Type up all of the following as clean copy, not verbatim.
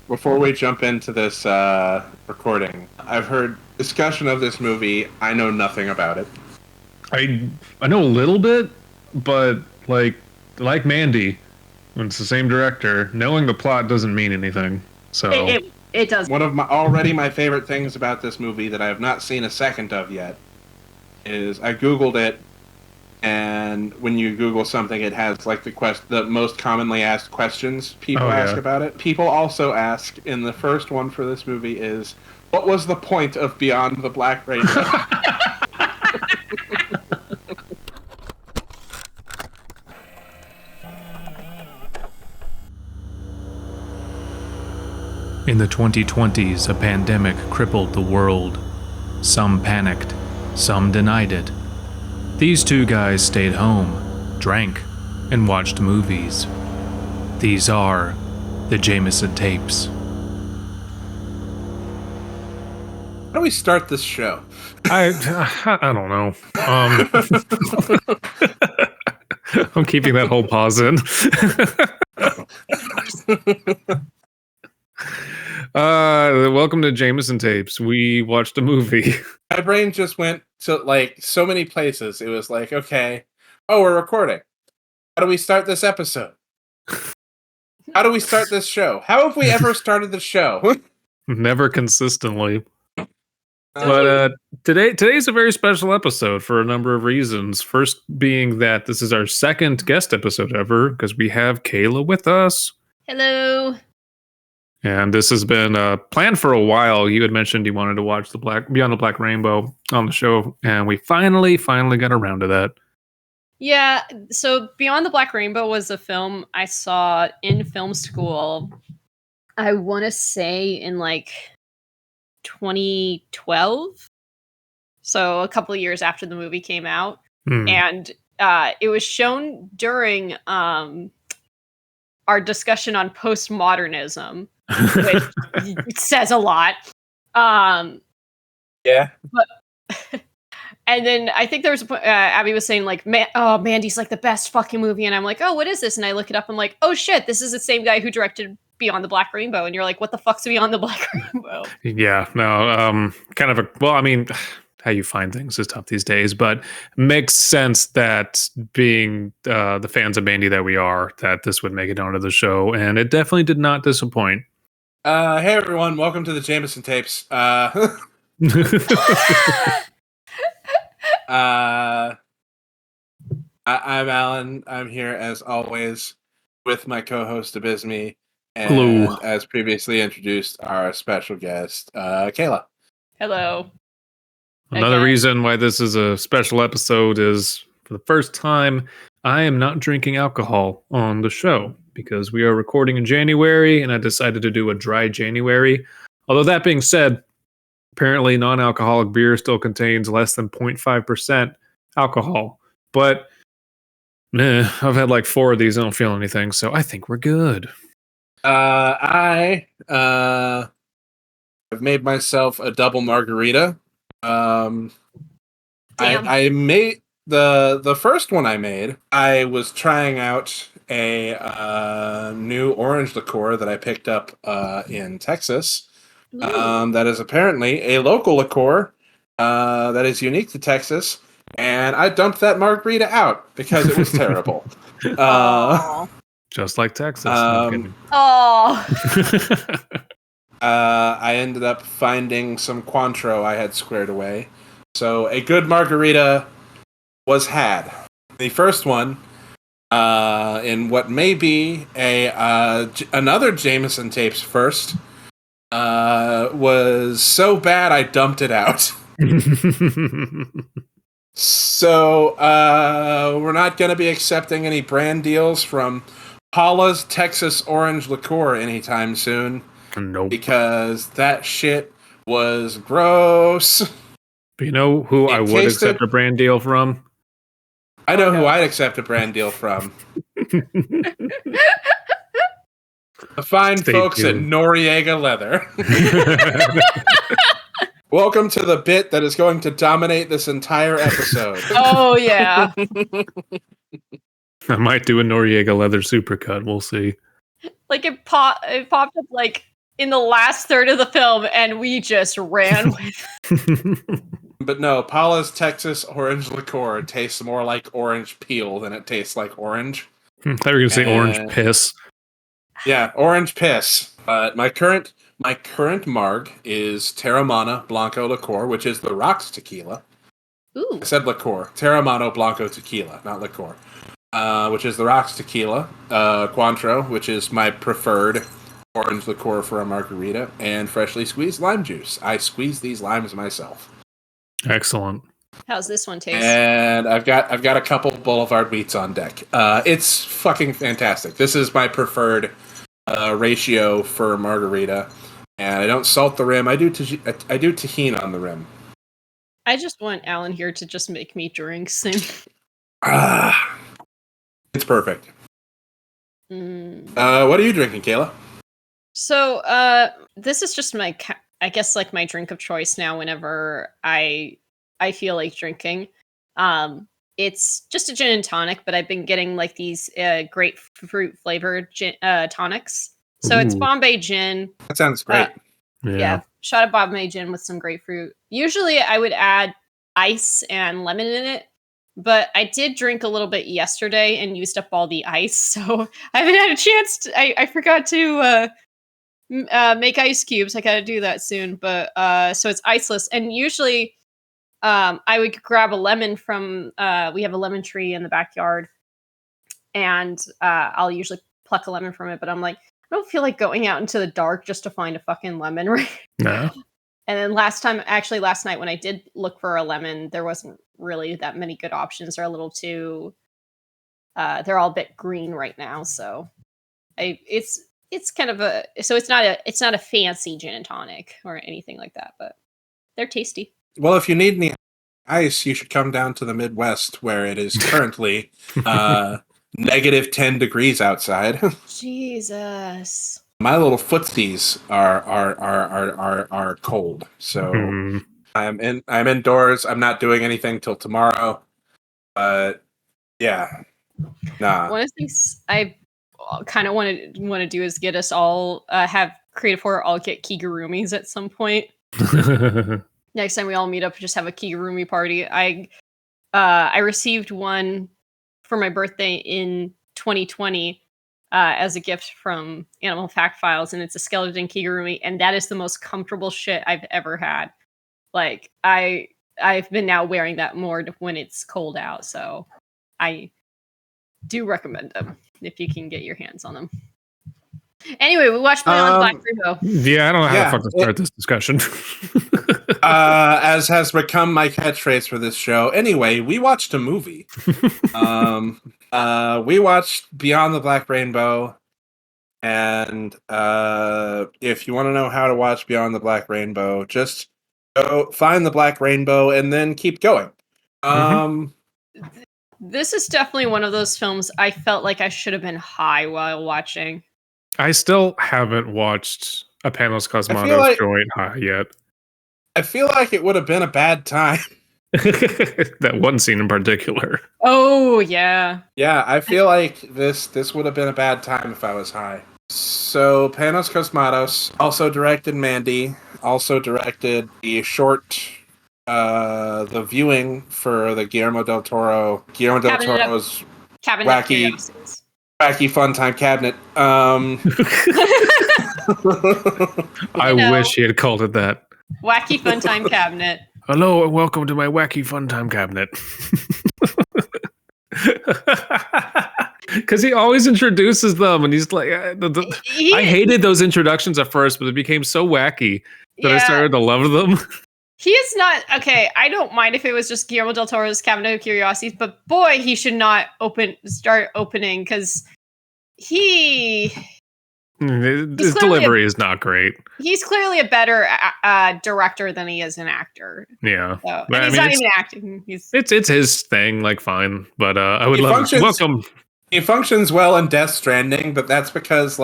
Before we jump into this recording, I've heard discussion of this movie. I know nothing about it. I know a little bit, but like Mandy, when it's the same director, knowing the plot doesn't mean anything. So it does. One of my favorite things about this movie that I have not seen a second of yet is I Googled it, and when you Google something, it has like the most commonly asked questions people ask about it. People also ask in the first one for this movie is, what was the point of Beyond the Black Rainbow? in the 2020s, a pandemic crippled the world. Some panicked, some denied it. These two guys stayed home, drank, and watched movies. These are the Jaymeson tapes. How do we start this show? I don't know. I'm keeping that whole pause in. Welcome to Jaymeson Tapes. We watched a movie. My brain just went to like so many places. It was like, okay, we're recording. How do we start this episode? How do we start this show? How have we ever started the show? Never consistently. But today's a very special episode for a number of reasons. First being that this is our second guest episode ever, because we have Kaela with us. Hello. And this has been planned for a while. You had mentioned you wanted to watch Beyond the Black Rainbow on the show, and we finally got around to that. Yeah, so Beyond the Black Rainbow was a film I saw in film school, I want to say in like 2012. So a couple of years after the movie came out. And it was shown during our discussion on postmodernism, which says a lot. Yeah. But and then I think there was Abby was saying like, Mandy's like the best fucking movie, and I'm like, oh, what is this? And I look it up. I'm like, oh shit, this is the same guy who directed Beyond the Black Rainbow. And you're like, what the fuck's Beyond the Black Rainbow? Yeah, no, kind of I mean, how you find things is tough these days, but makes sense that being the fans of Mandy that we are, that this would make it onto the show, and it definitely did not disappoint. Hey everyone, welcome to the Jaymeson Tapes. I'm Alan. I'm here as always with my co-host Abysme, and hello. As previously introduced, our special guest, Kaela. Hello. Another reason why this is a special episode is, for the first time, I am not drinking alcohol on the show because we are recording in January, and I decided to do a dry January. Although that being said, apparently non-alcoholic beer still contains less than 0.5% alcohol. But I've had like 4 of these. I don't feel anything, so I think we're good. I have made myself a double margarita. I made the first one I made. I was trying out a new orange liqueur that I picked up in Texas. That is apparently a local liqueur that is unique to Texas, and I dumped that margarita out because it was terrible. Just like Texas. I ended up finding some Cointreau I had squared away. So a good margarita was had. The first one, in what may be another Jaymeson Tapes first, was so bad I dumped it out. So we're not going to be accepting any brand deals from Paula's Texas Orange Liqueur anytime soon. Nope. Because that shit was gross. But you know who I would accept a brand deal from? I know who I'd accept a brand deal from. The fine folks at Noriega Leather. Welcome to the bit that is going to dominate this entire episode. Oh, yeah. I might do a Noriega Leather supercut. We'll see. Like, it popped up, like, in the last third of the film, and we just ran with. But no, Paula's Texas orange liqueur tastes more like orange peel than it tastes like orange. I thought you were going to say orange piss. Yeah, orange piss. My current marg is Terramana Blanco liqueur, which is the Rocks tequila. Ooh. I said liqueur. Terramano Blanco tequila, not liqueur. Which is the Rocks tequila. Cointreau, which is my preferred orange liqueur for a margarita, and freshly squeezed lime juice. I squeeze these limes myself. Excellent. How's this one taste? And I've got a couple Boulevard wheats on deck. It's fucking fantastic. This is my preferred ratio for a margarita, and I don't salt the rim. I do tahini on the rim. I just want Alan here to just make me drink soon. It's perfect. Mm. What are you drinking, Kaela? So, this is just my, I guess, like my drink of choice now. Whenever I feel like drinking, it's just a gin and tonic. But I've been getting like these grapefruit flavored tonics. So it's Bombay gin. That sounds great. Yeah, shot of Bombay gin with some grapefruit. Usually, I would add ice and lemon in it. But I did drink a little bit yesterday and used up all the ice, so I haven't had a chance to. I forgot to make ice cubes. I gotta do that soon. But so it's iceless, and usually I would grab a lemon from. We have a lemon tree in the backyard, and I'll usually pluck a lemon from it. But I'm like, I don't feel like going out into the dark just to find a fucking lemon, right? No. And then last night when I did look for a lemon, there wasn't really that many good options. They're a little too, they're all a bit green right now. So it's kind of it's not a fancy gin and tonic or anything like that, but they're tasty. Well, if you need any ice, you should come down to the Midwest where it is currently negative 10 degrees outside. Jesus. My little footsies are cold, so I'm indoors. I'm not doing anything till tomorrow, but yeah, nah. One of the things I kind of want to do is get us all have Creative Horror all get kigurumis at some point. Next time we all meet up, just have a kigurumi party. I received one for my birthday in 2020. As a gift from Animal Fact Files, and it's a skeleton kigurumi, and that is the most comfortable shit I've ever had. Like, I've been now wearing that more when it's cold out, so I do recommend them if you can get your hands on them. Anyway, we watched Beyond Black Rainbow. Yeah, I don't know how the fuck to start this discussion. As has become my catchphrase for this show. Anyway, we watched a movie. We watched Beyond the Black Rainbow, and if you want to know how to watch Beyond the Black Rainbow, just go find the Black Rainbow and then keep going. This is definitely one of those films I felt like I should have been high while watching. I still haven't watched a Panos Cosmatos joint high yet. I feel like it would have been a bad time. That one scene in particular. Oh, yeah. Yeah, I feel like this would have been a bad time if I was high. So, Panos Cosmatos also directed Mandy, also directed the short, the viewing for the Guillermo del Toro's wacky fun time cabinet. I wish he had called it that. Wacky fun time cabinet. Hello and welcome to my wacky fun time cabinet. Because he always introduces them, and he's like, I hated those introductions at first, but it became so wacky that I started to love them. He is not okay. I don't mind if it was just Guillermo del Toro's Cabinet of Curiosities, but boy, he should not start opening because his delivery is not great. He's clearly a better director than he is an actor. Yeah, so, and he's not even acting. It's his thing, like fine, but I would love to welcome. He functions well in Death Stranding, but that's because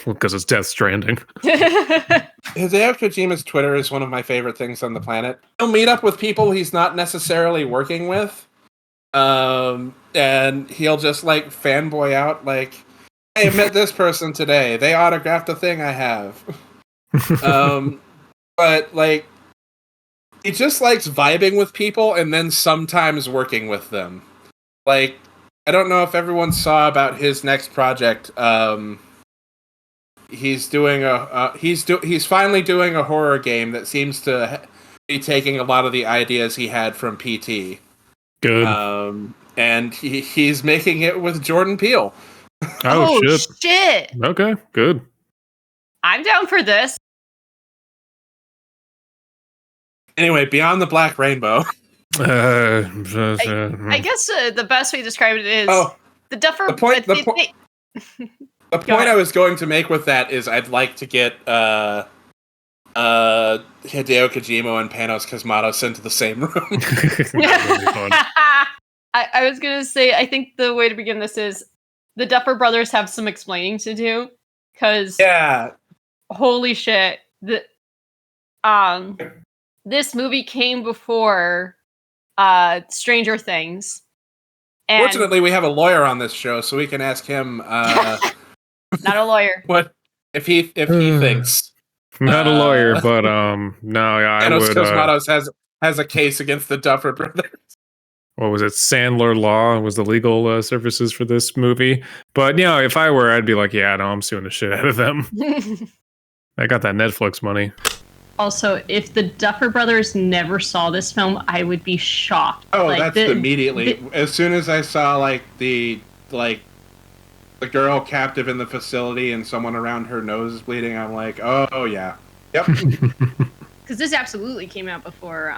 because it's Death Stranding. Hideo Kojima's Twitter is one of my favorite things on the planet. He'll meet up with people he's not necessarily working with, and he'll just fanboy out I met this person today. They autographed a thing I have. But like, he just likes vibing with people and then sometimes working with them. Like, I don't know if everyone saw about his next project. He's finally doing a horror game that seems to be taking a lot of the ideas he had from PT. Good. And he's making it with Jordan Peele. Oh shit! Okay, good. I'm down for this. Anyway, Beyond the Black Rainbow. I guess the best way to describe it is the Duffer. The point I was going to make with that is I'd like to get Hideo Kojima and Panos Cosmatos into the same room. I was gonna say, I think the way to begin this is the Duffer Brothers have some explaining to do, because holy shit, this movie came before Stranger Things. And fortunately, we have a lawyer on this show, so we can ask him. Not a lawyer. What if he thinks? Not a lawyer, but no, I would. Cosmatos has a case against the Duffer Brothers. What was it? Sandler Law was the legal services for this movie. But if I were, I'd be like, yeah, no, I'm suing the shit out of them. I got that Netflix money. Also, if the Duffer Brothers never saw this film, I would be shocked. Oh, like, that's immediately. As soon as I saw the girl captive in the facility and someone around her nose is bleeding, I'm like, oh yeah, yep. Because this absolutely came out before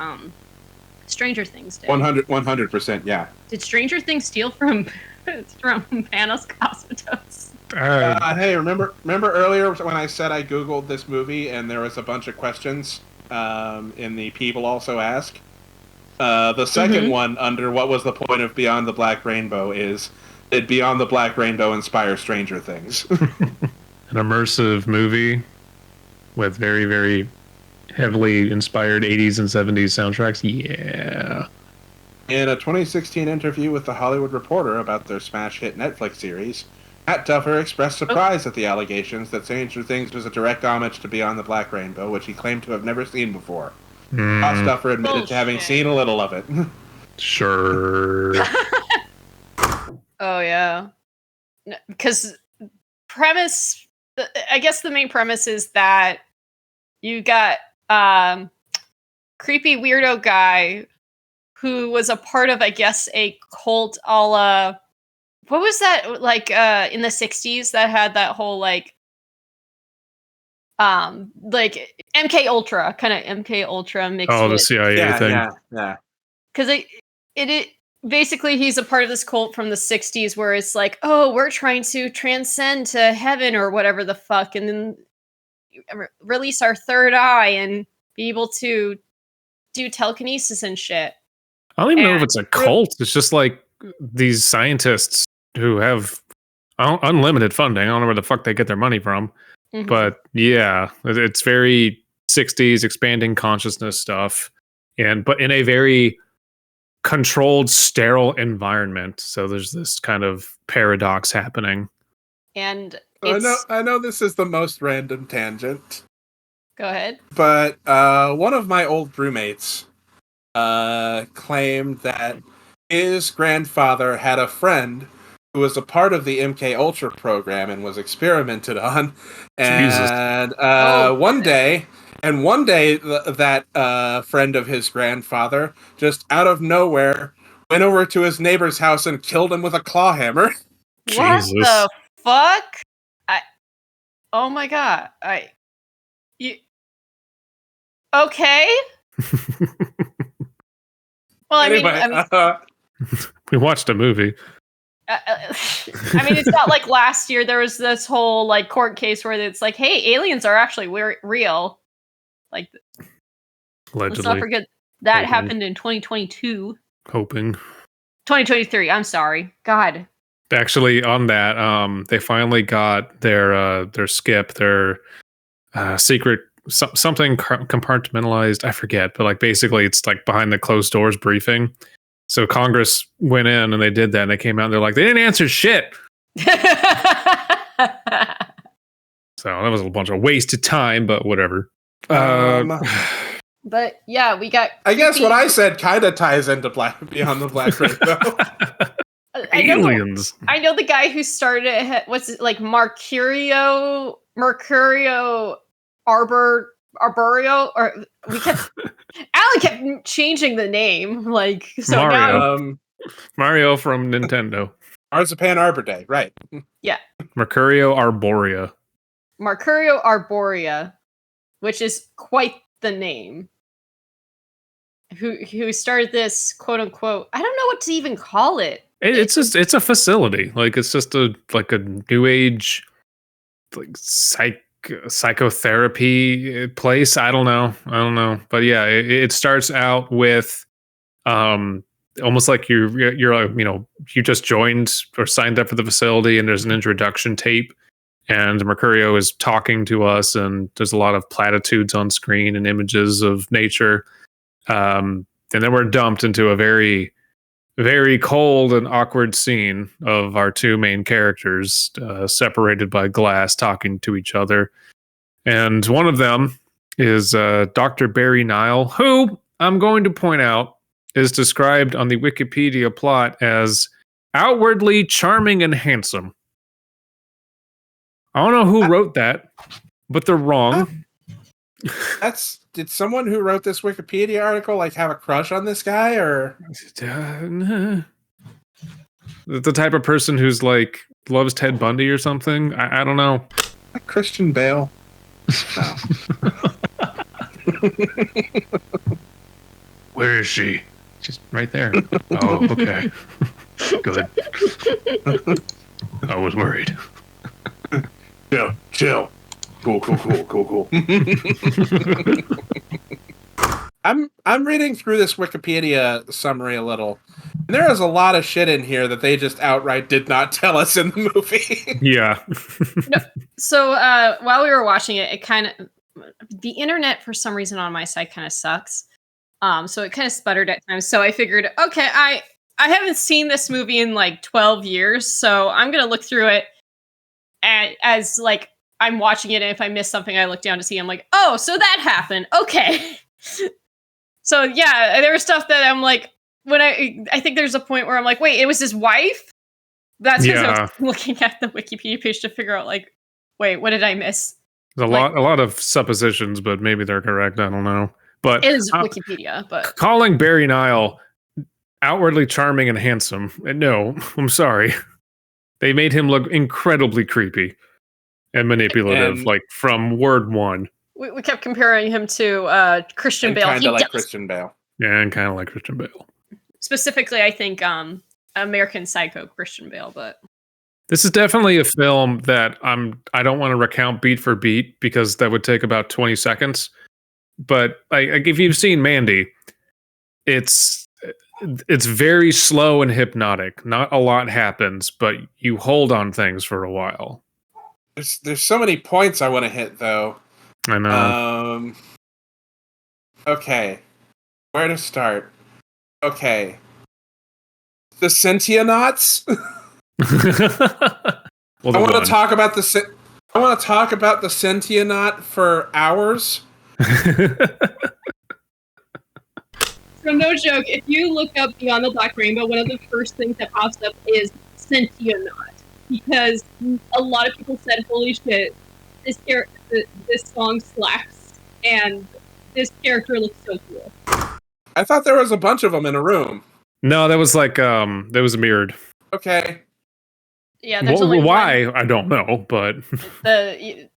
Stranger Things did. 100%, yeah. Did Stranger Things steal from Panos Cosmatos? Hey, remember earlier when I said I Googled this movie and there was a bunch of questions in the People Also Ask? The second one under what was the point of Beyond the Black Rainbow is, did Beyond the Black Rainbow inspire Stranger Things? An immersive movie with very, very heavily inspired 80s and 70s soundtracks? Yeah. In a 2016 interview with The Hollywood Reporter about their smash hit Netflix series, Matt Duffer expressed surprise at the allegations that Stranger Things was a direct homage to Beyond the Black Rainbow, which he claimed to have never seen before. Ross Duffer admitted to having seen a little of it. Sure. Oh, yeah. Because I guess the main premise is that you got creepy weirdo guy who was a part of, I guess, a cult a la... What was that, like, in the 60s that had that whole, like MK Ultra, kind of MK Ultra mixed with... the CIA thing. Yeah. Because it basically, he's a part of this cult from the 60s where it's like, oh, we're trying to transcend to heaven or whatever the fuck, and then release our third eye and be able to do telekinesis and shit. I don't even know if it's a cult. It's just like these scientists who have unlimited funding. I don't know where the fuck they get their money from. Mm-hmm. But yeah, it's very 60s expanding consciousness stuff. But in a very controlled, sterile environment. So there's this kind of paradox happening. And I know this is the most random tangent. Go ahead. But one of my old roommates claimed that his grandfather had a friend who was a part of the MK Ultra program and was experimented on. And one day that friend of his grandfather just out of nowhere went over to his neighbor's house and killed him with a claw hammer. What the fuck? Oh my god. Okay. Well, anyway, I mean, we watched a movie. I mean, it's not like last year there was this whole like court case where it's like, hey, aliens are actually real. Like, allegedly. Let's not forget that happened in 2022. Hoping. 2023. I'm sorry. God. Actually, on that, they finally got their skip, their secret something compartmentalized. I forget, but like basically, it's like behind the closed doors briefing. So Congress went in and they did that, and they came out and they're like, they didn't answer shit. So that was a bunch of wasted time, but whatever. But yeah, we got. I guess what I said kind of ties into Beyond the Black Rainbow. Aliens. I know the guy who started it. What's it, like Mercurio Arborio, or we kept. Alan kept changing the name, like so Mario. now. Mario from Nintendo. Marzipan Arbor Day, right? Yeah. Mercurio Arborea. Mercurio Arborea, which is quite the name. Who started this quote unquote? I don't know what to even call it. It's a facility. Like it's just a new age like psychotherapy place. I don't know. But yeah, it starts out with almost like you're you just joined or signed up for the facility, and there's an introduction tape, and Mercurio is talking to us, and there's a lot of platitudes on screen and images of nature. And then we're dumped into a very, very cold and awkward scene of our two main characters separated by glass talking to each other. And one of them is Dr. Barry Nile, who I'm going to point out is described on the Wikipedia plot as outwardly charming and handsome. I don't know who wrote that, but they're wrong. Did someone who wrote this Wikipedia article like have a crush on this guy, or the type of person who's like loves Ted Bundy or something? I don't know. Like Christian Bale. No. Where is she? She's right there. Oh, okay. Good. I was worried. Chill. Cool. I'm reading through this Wikipedia summary a little, and there is a lot of shit in here that they just outright did not tell us in the movie. Yeah. No, so while we were watching it, the internet for some reason on my side kind of sucks. So it kind of sputtered at times. So I figured, okay, I haven't seen this movie in like 12 years, so I'm gonna look through it as like I'm watching it, and if I miss something, I look down to see. I'm like, oh, so that happened. Okay. So yeah, there was stuff that I'm like, when I think there's a point where I'm like, wait, it was his wife? That's because I was looking at the Wikipedia page to figure out, like, wait, what did I miss? There's a lot of suppositions, but maybe they're correct. I don't know. But it is Wikipedia, but calling Barry Nile outwardly charming and handsome, no, I'm sorry. They made him look incredibly creepy and manipulative, like from word one. We kept comparing him to Christian Bale. Kind of like Christian Bale. Yeah, and kind of like Christian Bale. Specifically, I think American Psycho Christian Bale, but this is definitely a film that I don't want to recount beat for beat because that would take about 20 seconds. But like if you've seen Mandy, it's very slow and hypnotic. Not a lot happens, but you hold on things for a while. There's so many points I want to hit, though. I know. Okay. Where to start? Okay. The Sentianauts? Well, I want to talk about the Sentianaut for hours. So no joke, if you look up Beyond the Black Rainbow, one of the first things that pops up is Sentianaut. Because a lot of people said, holy shit, this song slaps, and this character looks so cool. I thought there was a bunch of them in a room. No, that was like, that was mirrored. Okay. Yeah, there's only why? I don't know, but... It's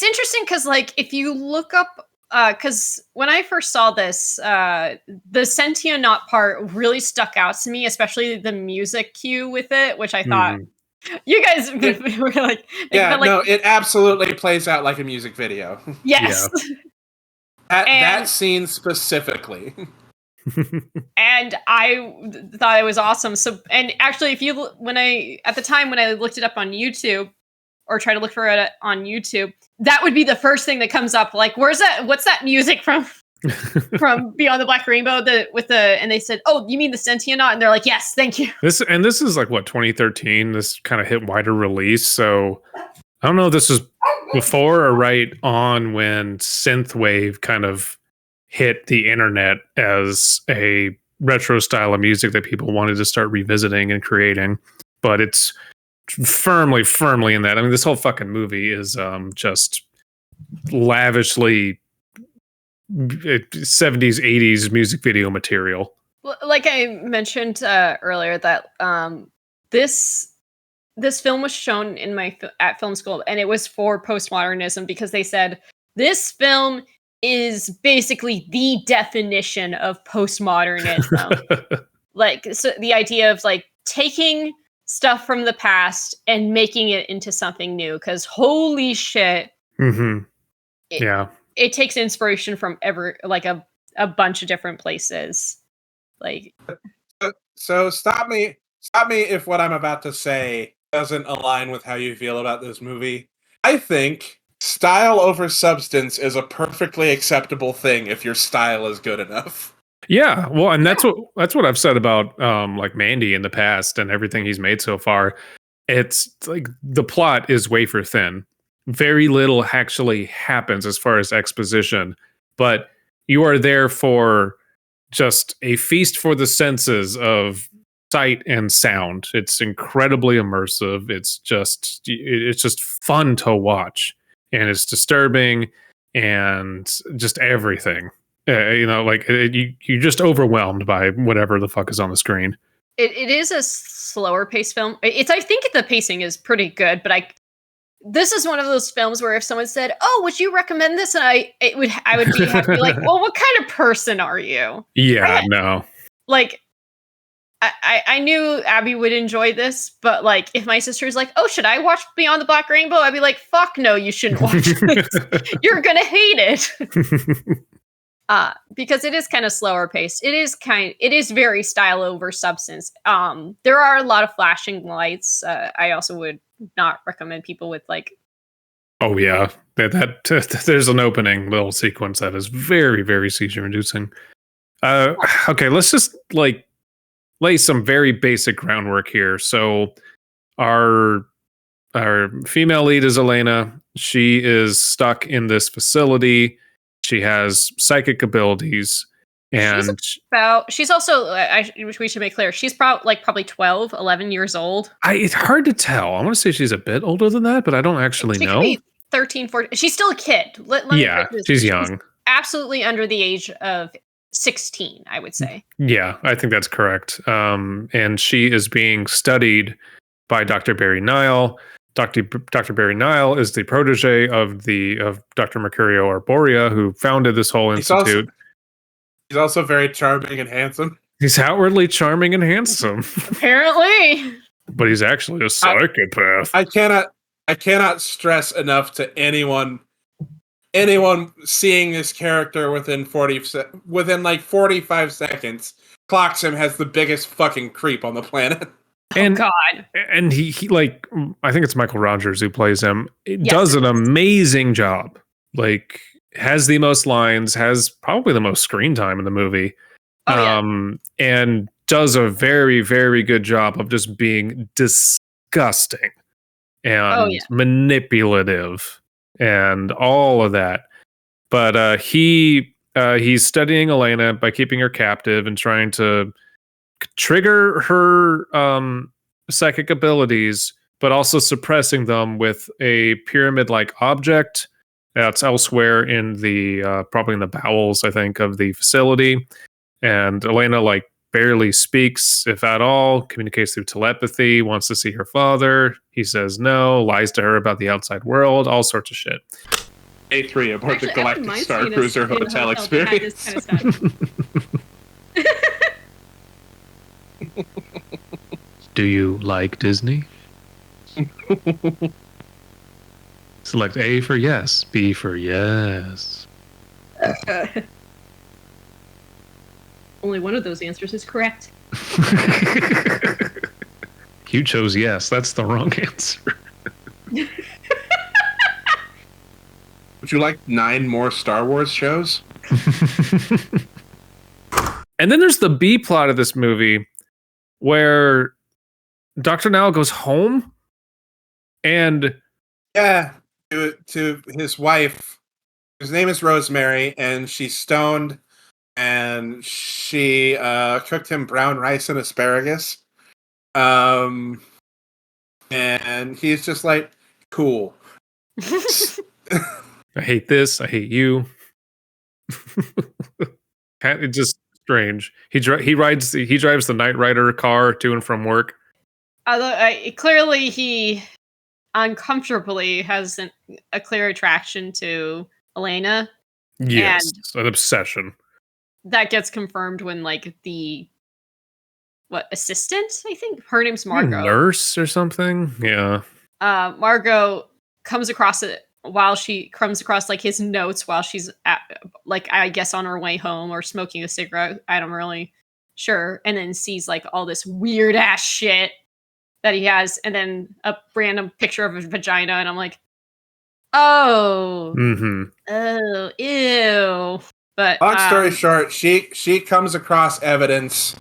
interesting because, like, if you look up... Because when I first saw this, the Sentianaut part really stuck out to me, especially the music cue with it, which I thought you guys were like, yeah, no, it absolutely plays out like a music video. Yes, yeah. that scene specifically. And I thought it was awesome. So, and actually, at the time when I looked it up on YouTube or try to look for it on YouTube, that would be the first thing that comes up. Like, what's that music from? from Beyond the Black Rainbow, and they said, "Oh, you mean the Sentionaut?" And they're like, "Yes, thank you." This is like what 2013. This kind of hit wider release, so I don't know if this was before or right on when synthwave kind of hit the internet as a retro style of music that people wanted to start revisiting and creating. But it's firmly in that. I mean, this whole fucking movie is just lavishly 70s 80s music video material. Like I mentioned earlier, that this film was shown at film school, and it was for postmodernism, because they said this film is basically the definition of postmodernism. Like, so the idea of like taking stuff from the past and making it into something new, because holy shit. Mm-hmm. It takes inspiration from a bunch of different places. Like, so stop me if what I'm about to say doesn't align with how you feel about this movie. I think style over substance is a perfectly acceptable thing if your style is good enough. Yeah, well, and that's what I've said about like Mandy in the past and everything he's made so far. It's like the plot is wafer thin. Very little actually happens as far as exposition, but you are there for just a feast for the senses of sight and sound. It's incredibly immersive. It's just fun to watch, and it's disturbing, and just everything. Like you're just overwhelmed by whatever the fuck is on the screen. It is a slower paced film. I think the pacing is pretty good, but this is one of those films where if someone said, "Oh, would you recommend this?" and I would have to be like, "Well, what kind of person are you?" Yeah, no. Like, I knew Abby would enjoy this, but like, if my sister's like, "Oh, should I watch Beyond the Black Rainbow?" I'd be like, "Fuck no, you shouldn't watch this. You're gonna hate it." Because it is kind of slower paced. It is very style over substance. There are a lot of flashing lights. I also would not recommend people with like. Oh yeah, that there's an opening little sequence that is very, very seizure inducing. Okay, let's just like lay some very basic groundwork here. So our female lead is Elena. She is stuck in this facility. She has psychic abilities, and she's also, we should make clear, she's probably 12, 11 years old. It's hard to tell. I want to say she's a bit older than that, but I don't actually know. She could be 13, 14. She's still a kid. She's young. She's absolutely under the age of 16, I would say. Yeah, I think that's correct. And she is being studied by Dr. Barry Nile. Dr. Barry Nile is the protege of Dr. Mercurio Arborea, who founded this whole institute. He's also very charming and handsome. He's outwardly charming and handsome. Apparently. But he's actually a psychopath. I cannot stress enough to anyone seeing this character within 45 seconds clocks him as the biggest fucking creep on the planet. And, oh God. And he like, I think it's Michael Rogers who plays him. It does an amazing job. Like, has the most lines, has probably the most screen time in the movie. And does a very, very good job of just being disgusting and manipulative and all of that. But he's studying Elena by keeping her captive and trying to trigger her psychic abilities, but also suppressing them with a pyramid-like object that's elsewhere in the probably in the bowels, I think, of the facility. And Elena like barely speaks, if at all, communicates through telepathy, wants to see her father. He says no, lies to her about the outside world, all sorts of shit. A3 aboard the Galactic Star Cruiser Hotel Experience. Do you like Disney? Select A for yes, B for yes. Only one of those answers is correct. You chose yes. That's the wrong answer. Would you like 9 more Star Wars shows? And then there's the B plot of this movie where Dr. Nile goes home and to his wife, whose name is Rosemary, and she's stoned, and she cooked him brown rice and asparagus. And he's just like, cool. I hate this. I hate you. It's just strange. He drives the Knight Rider car to and from work. Although clearly he uncomfortably has a clear attraction to Elena. Yes, an obsession. That gets confirmed when like the assistant, I think her name's Margot, nurse or something. Yeah. Margot comes across like his notes while she's at, like, I guess on her way home or smoking a cigarette. I'm really sure. And then sees like all this weird ass shit that he has, and then a random picture of a vagina, and I'm like, oh, oh, ew. But long story short, she comes across evidence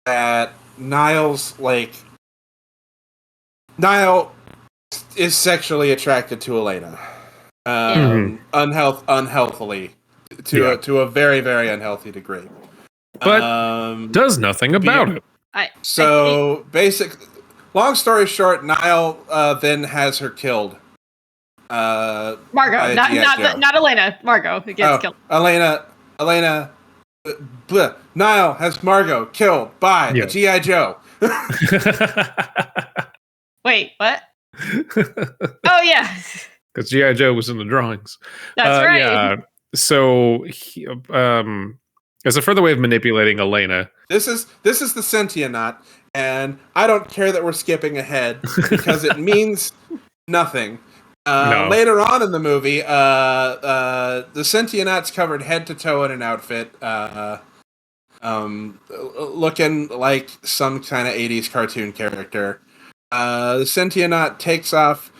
that Nile is sexually attracted to Elena, unhealthily, to a very, very unhealthy degree, but does nothing about it. Basically, long story short, Nile then has her killed. Margot, not Elena. Margot gets killed. Elena. Nile has Margot killed by a G.I. Joe. Wait, what? Oh yeah, because G.I. Joe was in the drawings. That's right. Yeah. So, as a further way of manipulating Elena, this is the Sentient, and I don't care that we're skipping ahead because it means nothing. No. Later on in the movie, the Sentient's covered head to toe in an outfit, looking like some kind of 80s cartoon character. The Sentient takes off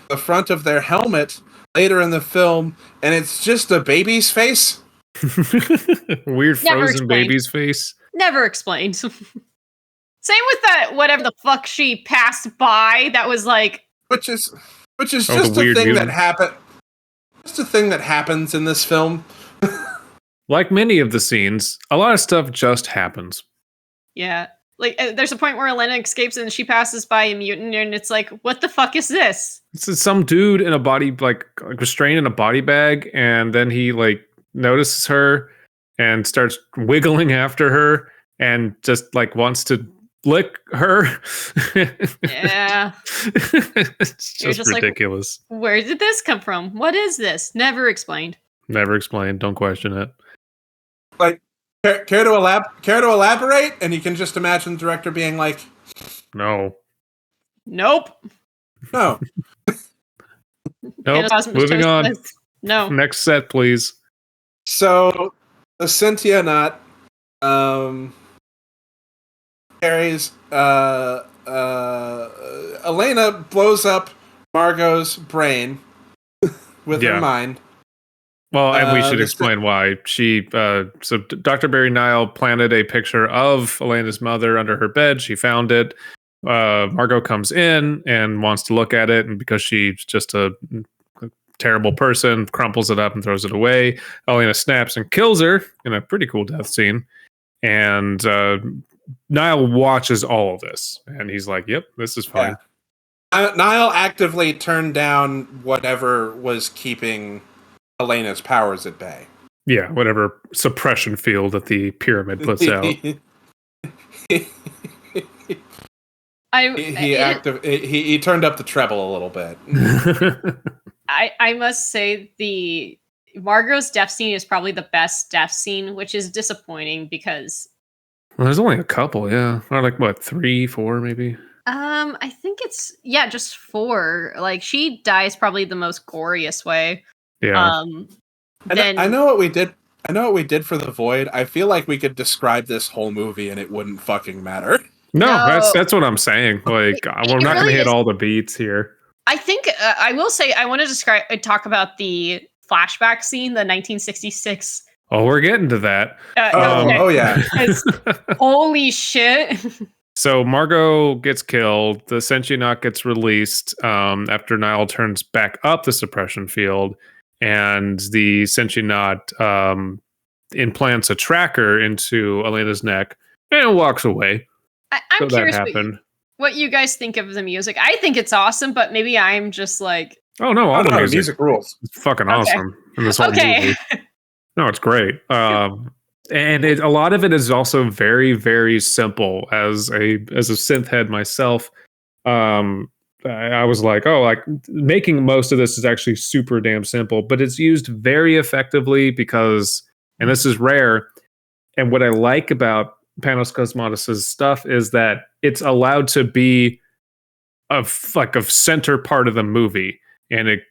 the front of their helmet later in the film, and it's just a baby's face. Weird frozen baby's face. Never explained. Same with that, whatever the fuck she passed by, that was like... Which is just a thing that happened. Just a thing that happens in this film. Like many of the scenes, a lot of stuff just happens. Yeah. Like, there's a point where Elena escapes and she passes by a mutant, and it's like, what the fuck is this? It's some dude in a body, like restrained in a body bag, and then he like notices her and starts wiggling after her and just like wants to lick her. Yeah. It's just ridiculous. Like, where did this come from? What is this? Never explained. Never explained. Don't question it. Like, care to elaborate? And you can just imagine the director being like, no. Nope. No. Nope. Moving on. No. Next set, please. So, the Sentient carries Elena blows up Margot's brain with her mind. Well, and we should explain why. So Dr. Barry Nile planted a picture of Elena's mother under her bed. She found it. Margot comes in and wants to look at it, and because she's just a terrible person, crumples it up and throws it away. Elena snaps and kills her in a pretty cool death scene. And Nile watches all of this, and he's like, yep, this is fine. Yeah. Nile actively turned down whatever was keeping Elena's powers at bay. Yeah, whatever suppression field that the pyramid puts out. He turned up the treble a little bit. I must say the Margot's death scene is probably the best death scene, which is disappointing because... Well, there's only a couple, yeah. Or like, what, 3, 4 maybe? I think it's, just 4. Like, she dies probably the most goriest way. Yeah. I know what we did. I know what we did for The Void. I feel like we could describe this whole movie and it wouldn't fucking matter. No. That's what I'm saying. Like, we're not going to hit all the beats here. I think I will say I want to talk about the flashback scene, the 1966. Oh, we're getting to that. Oh yeah. Holy shit. So Margot gets killed. The Sentient gets released after Niall turns back up the suppression field, and the Sentient implants a tracker into Elena's neck and walks away. I'm curious what you guys think of the music. I think it's awesome, but maybe I'm just like... Oh, no, all the music rules. It's fucking awesome in this whole movie. No, it's great. And a lot of it is also very, very simple. As a synth head myself, I was like, making most of this is actually super damn simple, but it's used very effectively because, and this is rare, and what I like about Panos Cosmatos' stuff is that it's allowed to be a center part of the movie, and it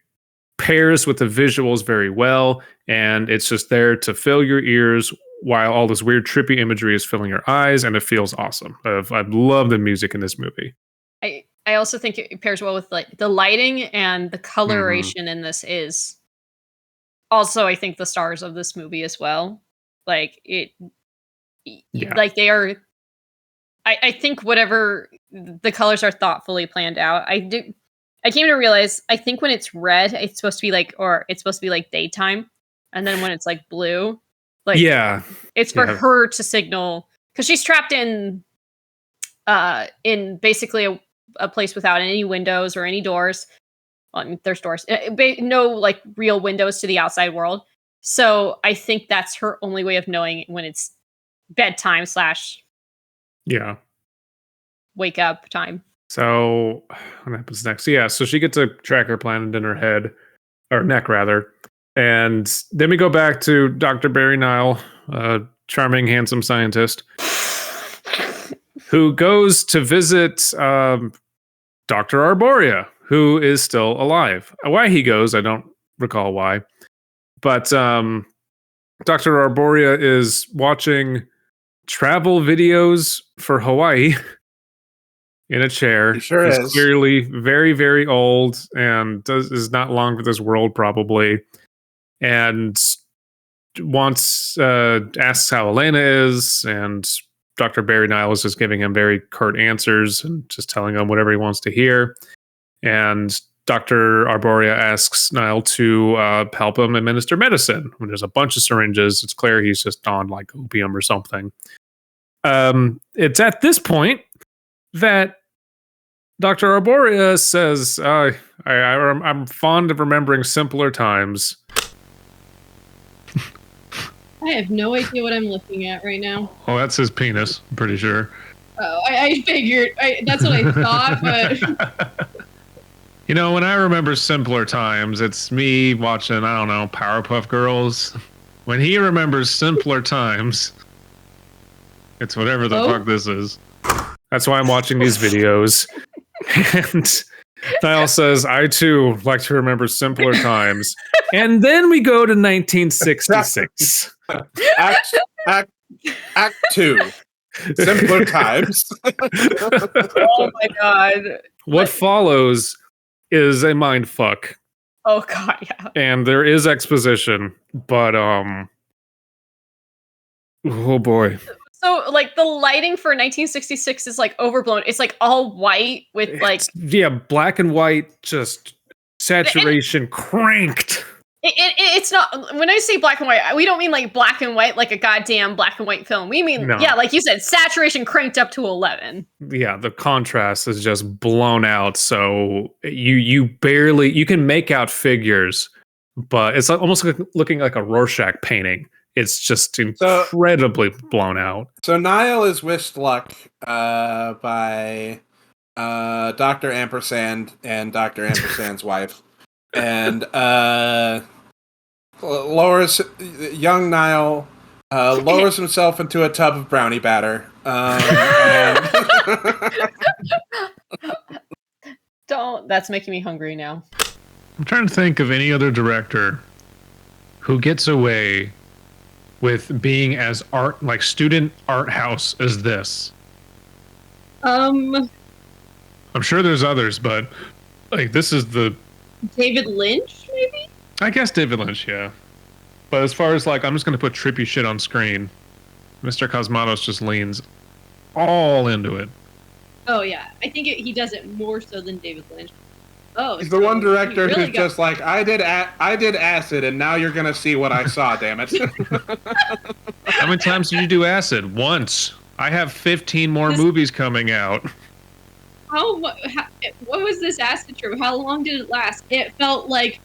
pairs with the visuals very well, and it's just there to fill your ears while all this weird trippy imagery is filling your eyes, and it feels awesome. I love the music in this movie. I also think it pairs well with like the lighting, and the coloration in this is also, I think, the stars of this movie as well. Like like they are. I think whatever the colors are thoughtfully planned out. I came to realize, I think when it's red, it's supposed to be like daytime, and then when it's like blue, like it's for her to signal, because she's trapped in basically a place without any windows or any doors. Well, I mean, there's doors, no like real windows to the outside world. So I think that's her only way of knowing when it's bedtime / wake up time. So what happens next? So she gets a tracker planted in her head, or neck rather, and then we go back to Dr. Barry Niall, a charming, handsome scientist, who goes to visit Dr. Arboria, who is still alive. Why he goes, I don't recall why, but Dr. Arboria is watching travel videos for Hawaii. In a chair. He sure is. Clearly very, very old and is not long for this world, probably. And asks how Elena is, and Dr. Barry Niall is just giving him very curt answers and just telling him whatever he wants to hear. And Dr. Arboria asks Niall to help him administer medicine. When there's a bunch of syringes, it's clear he's just on like opium or something. It's at this point that Dr. Arboria says, I'm fond of remembering simpler times. I have no idea what I'm looking at right now. Oh, that's his penis, I'm pretty sure. Oh, I figured. That's what I thought, but... You know, when I remember simpler times, it's me watching, I don't know, Powerpuff Girls. When he remembers simpler times, it's whatever the fuck this is. That's why I'm watching these videos. And Niall says, I too like to remember simpler times. And then we go to 1966. Act 2. Simpler times. Oh my god. What follows is a mind fuck. Oh god, yeah. And there is exposition, but oh boy. So, like, the lighting for 1966 is, like, overblown. It's, like, all white with, like... Black and white, just saturation cranked. It's not... When I say black and white, we don't mean, like, black and white, like a goddamn black and white film. We mean, like you said, saturation cranked up to 11. Yeah, the contrast is just blown out, so you barely... You can make out figures, but it's almost like looking like a Rorschach painting. It's just incredibly blown out. So Niall is wished luck by Dr. Ampersand and Dr. Ampersand's wife. And young Niall lowers himself into a tub of brownie batter. That's making me hungry now. I'm trying to think of any other director who gets away with being as student art house as this. I'm sure there's others, but like this is the David Lynch, maybe? I guess David Lynch, yeah. But as far as like, I'm just going to put trippy shit on screen, Mr. Cosmatos just leans all into it. Oh yeah, I think he does it more so than David Lynch. Oh, he's the one director who's just like, I did acid, and now you're gonna see what I saw. Damn it! How many times did you do acid? Once. I have 15 more movies coming out. What was this acid trip? How long did it last? It felt like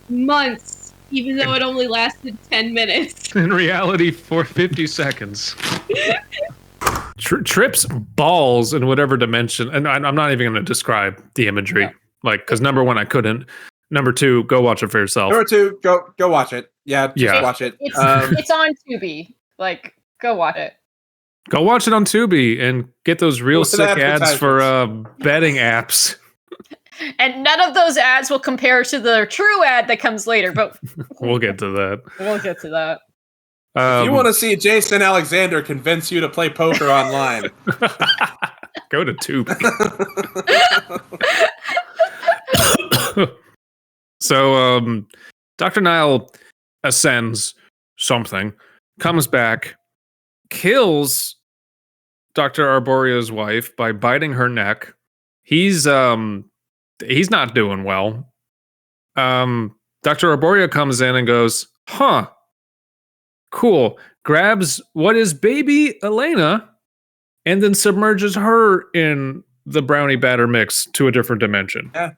months, even though it only lasted 10 minutes. In reality, for 50 seconds. Trips balls in whatever dimension, and I'm not even going to describe the imagery. Yeah. Like, because number one, I couldn't. Number two, go watch it for yourself. Number two, go watch it. Yeah, watch it. It's on Tubi. Like, go watch it. Go watch it on Tubi and get those real sick ads for betting apps. And none of those ads will compare to the true ad that comes later, but we'll get to that. We'll get to that. If you want to see Jason Alexander convince you to play poker online, go to Tubi. So, Dr. Nile ascends something, comes back, kills Dr. Arboria's wife by biting her neck. He's not doing well. Dr. Arboria comes in and goes, huh, cool. Grabs what is baby Elena and then submerges her in the brownie batter mix to a different dimension. Yeah.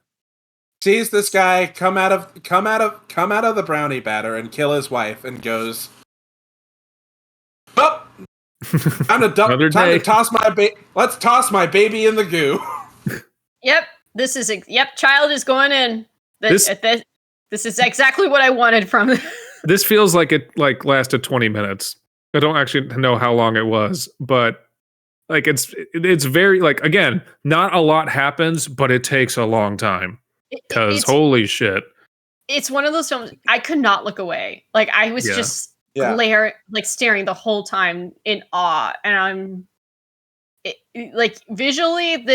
Sees this guy come out of the brownie batter and kill his wife and goes, well, time to toss my let's toss my baby in the goo. Yep. Child is going in. This is exactly what I wanted from it. This feels like it lasted 20 minutes. I don't actually know how long it was, but like it's very like, again, not a lot happens, but it takes a long time. Because holy shit. It's one of those films I could not look away. Like I was just staring the whole time in awe. And like visually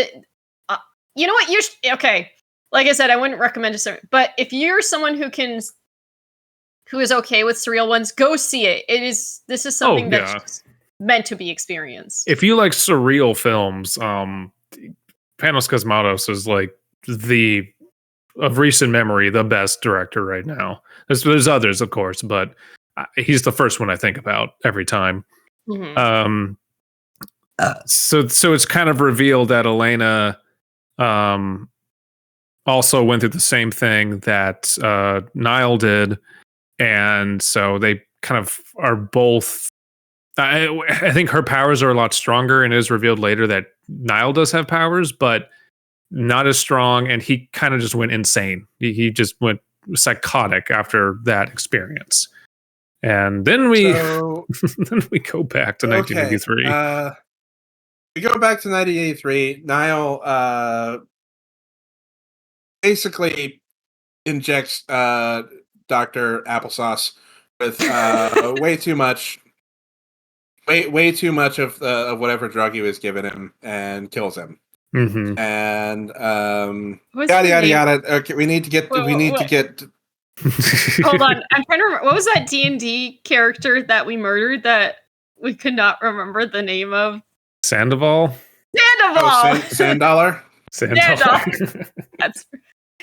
you know what? Okay. Like I said, I wouldn't recommend it, but if you're someone who is okay with surreal ones, go see it. This is something that's just meant to be experienced. If you like surreal films, Panos Cosmatos is like of recent memory, the best director right now. There's others, of course, but he's the first one I think about every time. Mm-hmm. So it's kind of revealed that Elena also went through the same thing that Nile did, and so they kind of are both. I think her powers are a lot stronger, and it is revealed later that Nile does have powers, but not as strong, and he kind of just went insane. He just went psychotic after that experience. And then we go back to 1983. We go back to 1983. Nile basically injects Dr. Applesauce with way too much of whatever drug he was giving him and kills him. Mm-hmm. And yada yada. Okay, we need to get. Hold on, I'm trying to remember. What was that D&D character that we murdered that we could not remember the name of? Sandoval. Sandollar.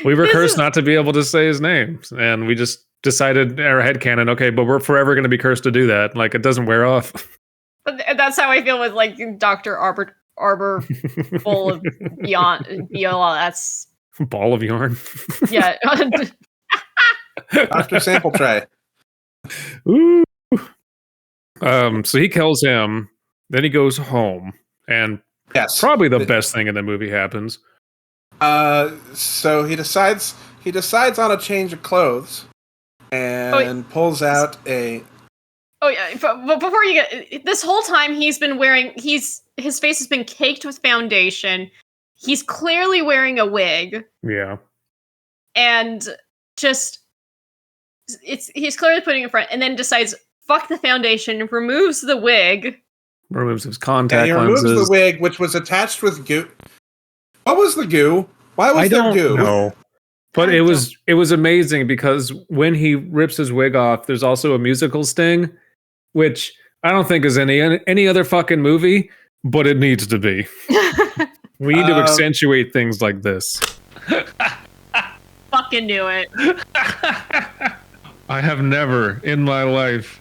We were cursed not to be able to say his name, and we just decided in our headcanon, okay, but we're forever going to be cursed to do that. Like, it doesn't wear off. But that's how I feel with like Dr. Arbor full of Viola. That's ball of yarn. Yeah. Dr. Sample Tray. Ooh. So he kills him, then he goes home, and probably the best thing in the movie happens. So he decides on a change of clothes and pulls out a. Oh yeah, but before you get this whole time, he's been wearing his face has been caked with foundation. He's clearly wearing a wig. Yeah, and just he's clearly putting it in front, and then decides fuck the foundation, removes the wig, removes his contact lenses. Removes the wig, which was attached with goo. What was the goo? Why was there goo? No. But it was amazing because when he rips his wig off, there's also a musical sting, which I don't think is any other fucking movie, but it needs to be. We need to accentuate things like this. Fucking knew it. I have never in my life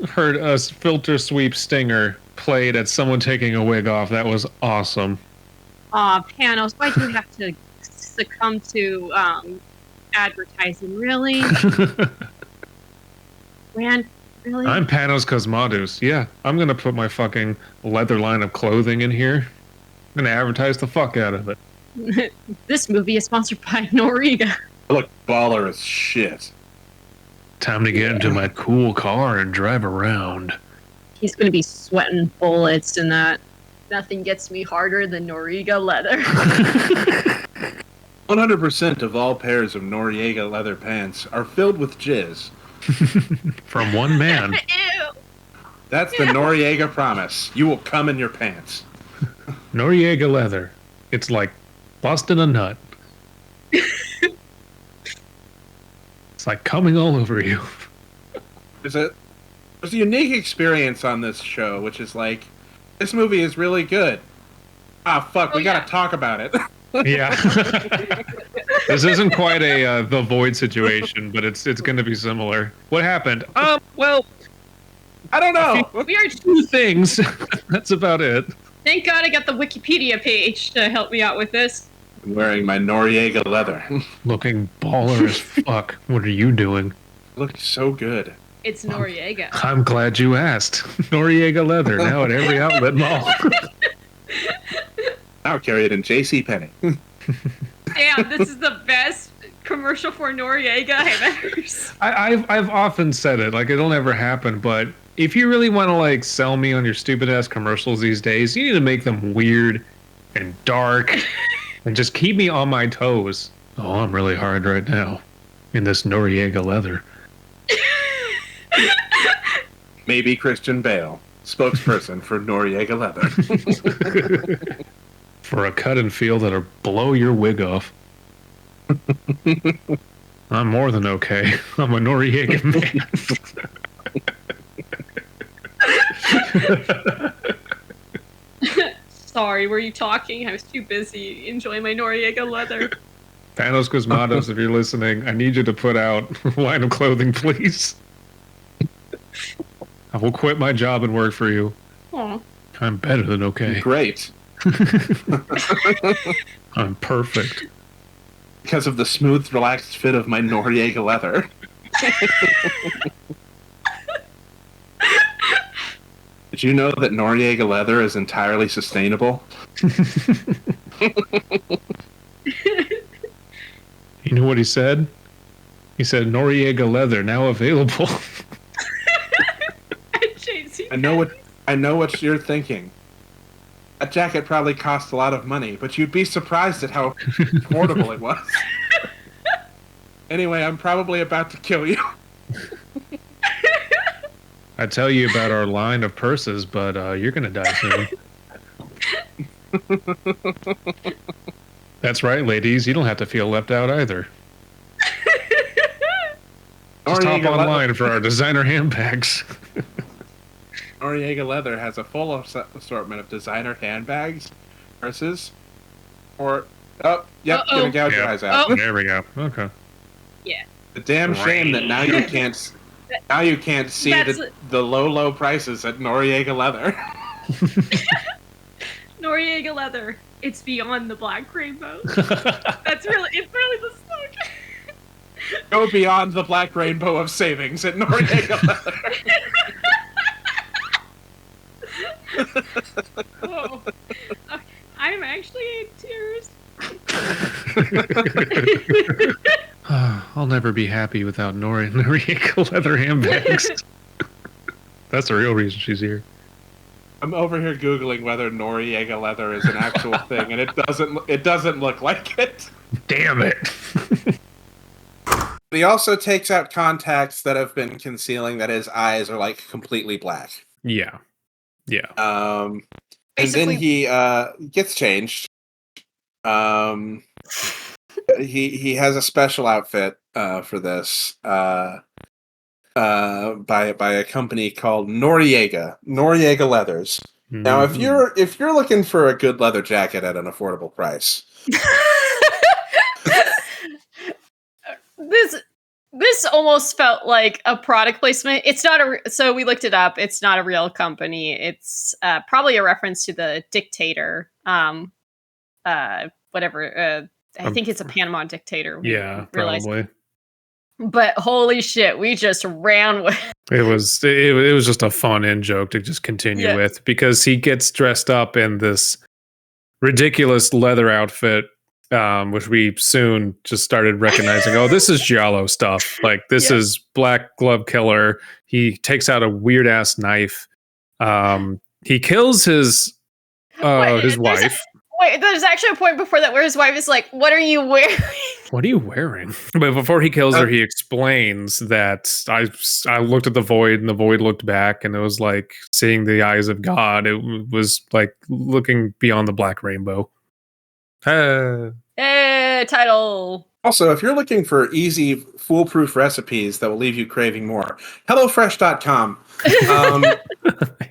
heard a filter sweep stinger played at someone taking a wig off. That was awesome. Aw, Panos, why'd you have to succumb to advertising? Really? Man, really? I'm Panos Cosmatos. Yeah, I'm going to put my fucking leather line of clothing in here. I'm going to advertise the fuck out of it. This movie is sponsored by Noriega. I look baller as shit. Time to get into my cool car and drive around. He's going to be sweating bullets in that. Nothing gets me harder than Noriega leather. 100% of all pairs of Noriega leather pants are filled with jizz. From one man. Ew. That's the Noriega promise. You will come in your pants. Noriega leather. It's like busting a nut. It's like coming all over you. There's a unique experience on this show, which is like, this movie is really good. Ah, fuck, we gotta talk about it. Yeah. This isn't quite a The Void situation, but it's going to be similar. What happened? Well, I don't know. We are two things. That's about it. Thank God I got the Wikipedia page to help me out with this. I'm wearing my Noriega leather. Looking baller as fuck. What are you doing? Looks so good. It's Noriega. I'm glad you asked. Noriega leather, now at every outlet mall. I'll carry it in JCPenney. Damn, this is the best commercial for Noriega I've ever seen. I've often said it, like it'll never happen, but if you really want to like sell me on your stupid ass commercials these days, you need to make them weird and dark and just keep me on my toes. Oh, I'm really hard right now in this Noriega leather. Maybe Christian Bale, spokesperson for Noriega leather. For a cut and feel that'll blow your wig off. I'm more than okay. I'm a Noriega man. Sorry, were you talking? I was too busy enjoying my Noriega leather. Panos Cosmatos, if you're listening, I need you to put out a line of clothing, please. I will quit my job and work for you. Aww. I'm better than okay. Great. I'm perfect. Because of the smooth, relaxed fit of my Noriega leather. Did you know that Noriega leather is entirely sustainable? You know what he said? He said, Noriega leather, now available. I know what you're thinking. That jacket probably cost a lot of money, but you'd be surprised at how affordable it was. Anyway, I'm probably about to kill you. I'd tell you about our line of purses, but you're going to die soon. That's right, ladies. You don't have to feel left out either. Just hop online for our designer handbags. Noriega leather has a full assortment of designer handbags, purses, or gonna gouge your eyes out. Oh. There we go. Okay. Yeah. The damn shame that now you can't see the low prices at Noriega leather. Noriega leather. It's beyond the black rainbow. It's really the slogan. Go beyond the black rainbow of savings at Noriega leather. Oh, okay. I'm actually in tears. I'll never be happy without Noriega leather handbags. That's the real reason she's here. I'm over here Googling whether Noriega leather is an actual thing, and it doesn't look like it. Damn it. He also takes out contacts that have been concealing that his eyes are like completely black. Yeah. Yeah. And then he gets changed. he has a special outfit for this by a company called Noriega Leathers. Now, if you're looking for a good leather jacket at an affordable price, this almost felt like a product placement. It's not so we looked it up. It's not a real company. It's probably a reference to the dictator. Whatever. I think it's a Panama dictator. Yeah, probably. But holy shit, we just ran with it was just a fun in joke to just continue with, because he gets dressed up in this ridiculous leather outfit, which we soon just started recognizing. Oh, this is Giallo stuff. Like, this is Black Glove Killer. He takes out a weird ass knife. He kills his wife. There's actually a point before that where his wife is like, "What are you wearing?" What are you wearing? But before he kills her, he explains that I looked at the void and the void looked back, and it was like seeing the eyes of God. It was like looking beyond the black rainbow. Hey, title. Also, if you're looking for easy, foolproof recipes that will leave you craving more, HelloFresh.com.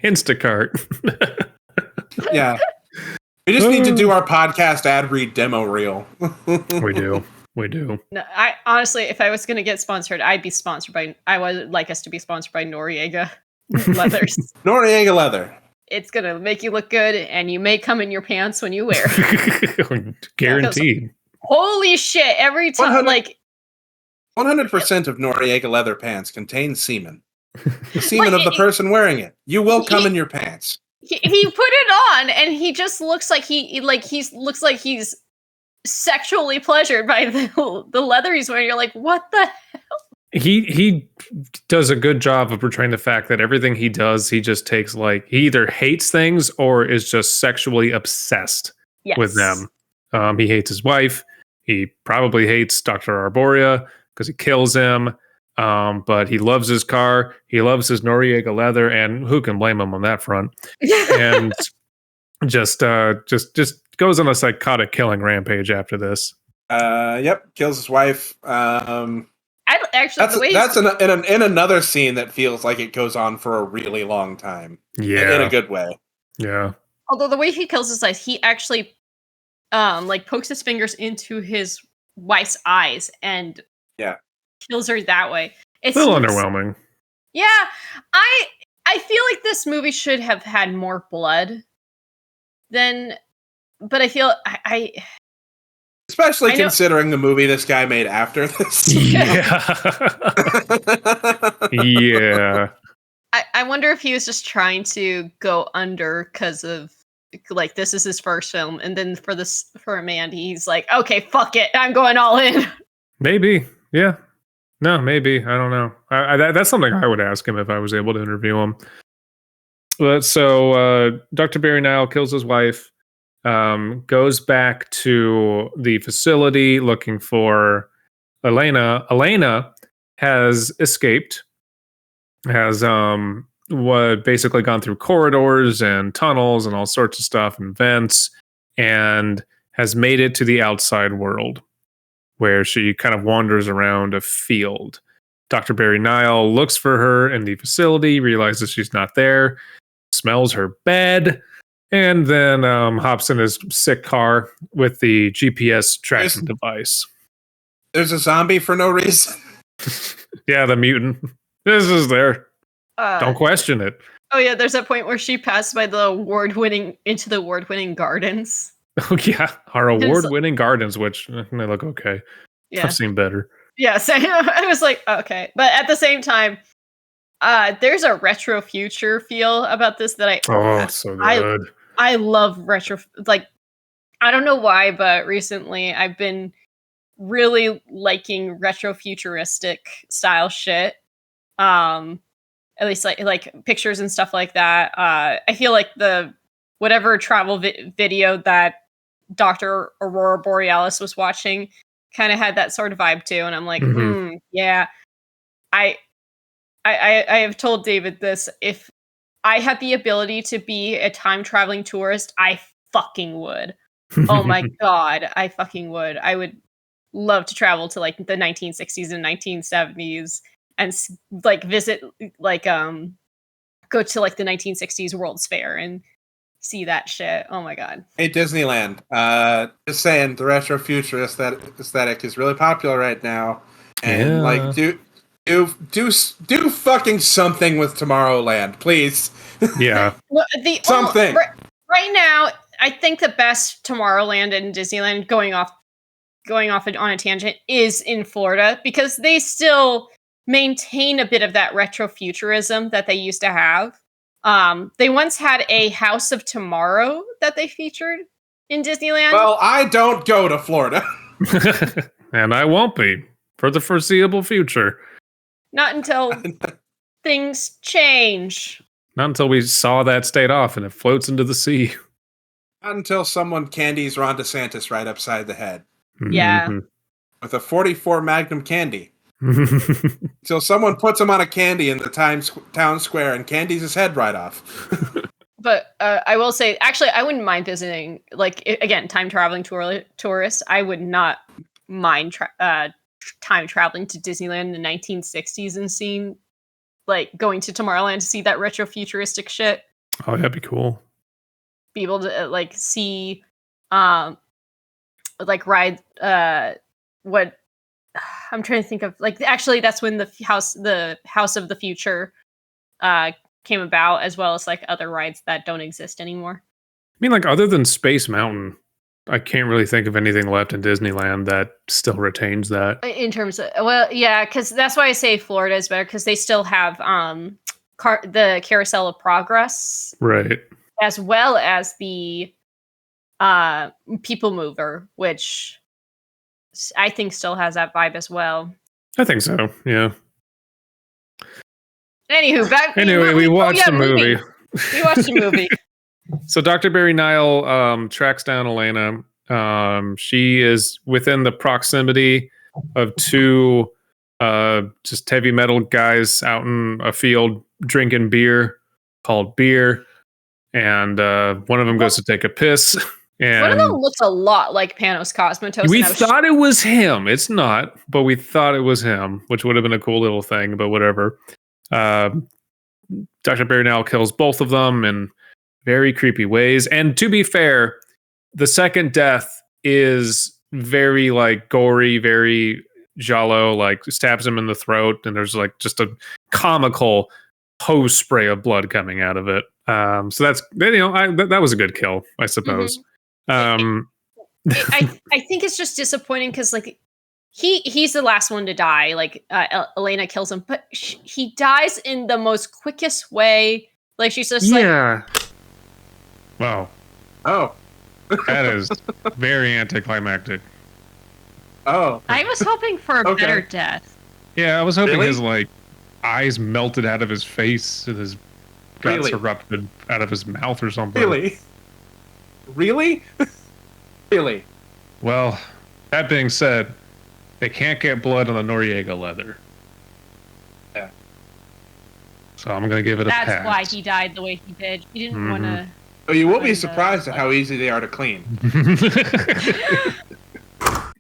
Instacart. Yeah. We just need to do our podcast ad read demo reel. We do. No, I honestly, if I was going to get sponsored, I would like us to be sponsored by Noriega Leathers. Noriega Leather. It's going to make you look good, and you may come in your pants when you wear it. Guaranteed. Holy shit, every time, 100% of Noriega leather pants contain semen. The semen of the person wearing it. You will come in your pants. He put it on, and he just looks like he's sexually pleasured by the leather he's wearing. You're like, what the hell? He does a good job of portraying the fact that everything he does, he just takes, like, he either hates things or is just sexually obsessed with them. He hates his wife. He probably hates Dr. Arboria because he kills him. But he loves his car. He loves his Noriega leather, and who can blame him on that front? And just goes on a psychotic killing rampage after this. Yep, kills his wife. That's in another scene that feels like it goes on for a really long time. Yeah, in a good way. Yeah. Although the way he kills his wife, he actually pokes his fingers into his wife's eyes and kills her that way. It's a little underwhelming. Yeah, I feel like this movie should have had more blood but I feel I especially considering the movie this guy made after this. Yeah. Yeah. I wonder if he was just trying to go under because of, like, this is his first film, and then for Mandy, he's like, okay, fuck it, I'm going all in. Maybe. Yeah. No, maybe. I don't know. That's something I would ask him if I was able to interview him. But so Dr. Barry Nile kills his wife, goes back to the facility looking for Elena. Elena has escaped, has basically gone through corridors and tunnels and all sorts of stuff and vents, and has made it to the outside world, where she kind of wanders around a field. Dr. Barry Nile looks for her in the facility, realizes she's not there, smells her bed, and then hops in his sick car with the GPS tracking device. There's a zombie for no reason. Yeah, the mutant. This is there. Don't question it. Oh yeah, there's a point where she passed by the award-winning gardens. Oh yeah, our award-winning gardens, which they look okay. Yeah. I've seen better. Yes, I was like, okay. But at the same time, there's a retro future feel about this that so good. I love retro. Like, I don't know why, but recently I've been really liking retro futuristic style shit. At least like pictures and stuff like that. I feel like the whatever travel video that Dr. Aurora Borealis was watching kind of had that sort of vibe too, and I'm like, yeah. I have told David this. If I had the ability to be a time traveling tourist, I fucking would. Oh my god, I fucking would. I would love to travel to like the 1960s and 1970s and like visit like go to like the 1960s World's Fair and see that shit. Oh my god. Hey, Disneyland. Just saying, the retro future aesthetic is really popular right now, and like do fucking something with Tomorrowland, please. Yeah. Well, something. Right now, I think the best Tomorrowland and Disneyland going off on a tangent is in Florida because they still maintain a bit of that retrofuturism that they used to have. They once had a House of Tomorrow that they featured in Disneyland. Well, I don't go to Florida. And I won't be for the foreseeable future. Not until things change. Not until we saw that state off and it floats into the sea. Not until someone candies Ron DeSantis right upside the head. Yeah. With a 44 Magnum candy. Until someone puts him on a candy in the town square and candies his head right off. But I will say, actually, I wouldn't mind visiting, like, again, time traveling tourists. I would not mind time traveling to Disneyland in the 1960s and seeing, like, going to Tomorrowland to see that retro futuristic shit. Oh, that'd be cool. Be able to, like, see, like, ride, what I'm trying to think of, like, actually, that's when the House of the Future came about, as well as like other rides that don't exist anymore. I mean, like, other than Space Mountain, I can't really think of anything left in Disneyland that still retains that. In terms of, well, yeah, because that's why I say Florida is better, because they still have the Carousel of Progress, right, as well as the People Mover, which I think still has that vibe as well. I think so, yeah. Anyway, we watched the movie. We watched the movie. So Dr. Barry Nile tracks down Elena. She is within the proximity of two just heavy metal guys out in a field drinking beer called beer. And one of them goes to take a piss. And one of them looks a lot like Panos Cosmatos. We thought it was him. It's not, but we thought it was him, which would have been a cool little thing, but whatever. Dr. Barry Nile kills both of them in very creepy ways. And to be fair, the second death is very like gory, very giallo, like stabs him in the throat, and there's like just a comical hose spray of blood coming out of it. So that's, you know, that was a good kill, I suppose. I think it's just disappointing because like he's the last one to die. Like Elena kills him, but he dies in the most quickest way. Like she's just like, yeah. Wow. Oh. That is very anticlimactic. Oh. I was hoping for a better death. Yeah, I was hoping his like eyes melted out of his face and his guts erupted out of his mouth or something. Really? Really? Well, that being said, they can't get blood on the Noriega leather. Yeah. So I'm going to give it a pass. That's why he died the way he did. He didn't want to... Oh, you will be surprised at how easy they are to clean.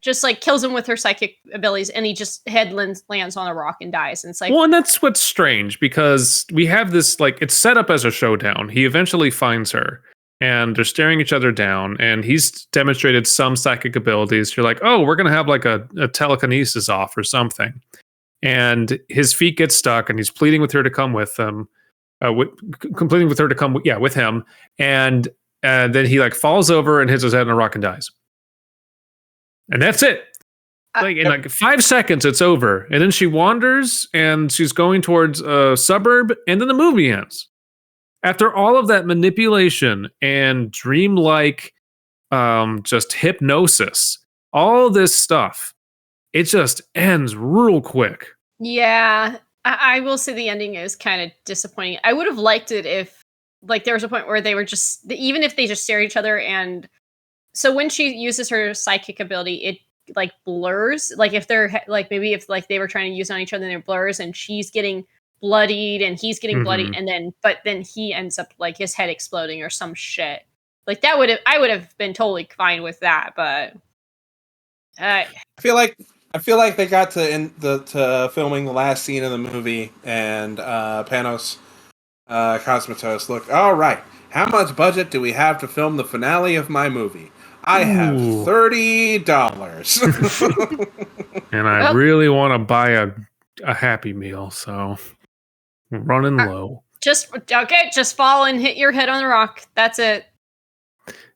Just like kills him with her psychic abilities, and he just lands on a rock and dies. And it's like, well, and that's what's strange, because we have this, like, it's set up as a showdown. He eventually finds her, and they're staring each other down, and he's demonstrated some psychic abilities. You're like, oh, we're going to have like a telekinesis off or something. And his feet get stuck, and he's pleading with her to come with him. Completing with her to come with him, and then he like falls over and hits his head on a rock and dies, and that's it. Like in like 5 seconds it's over, and then she wanders and she's going towards a suburb, and then the movie ends. After all of that manipulation and dreamlike just hypnosis, all this stuff, it just ends real quick. Yeah, I will say the ending is kind of disappointing. I would have liked it if, like, there was a point where they were just, even if they just stare at each other, and so when she uses her psychic ability, it like blurs. Like if they're like, maybe if like they were trying to use it on each other, and it blurs, and she's getting bloodied and he's getting bloodied, and then he ends up like his head exploding or some shit. Like I would have been totally fine with that, but I feel like they got to filming the last scene of the movie, and Panos Cosmatos look, all right, how much budget do we have to film the finale of my movie? I have $30. And I really want to buy a Happy Meal, so I'm running low. Just fall and hit your head on the rock. That's it.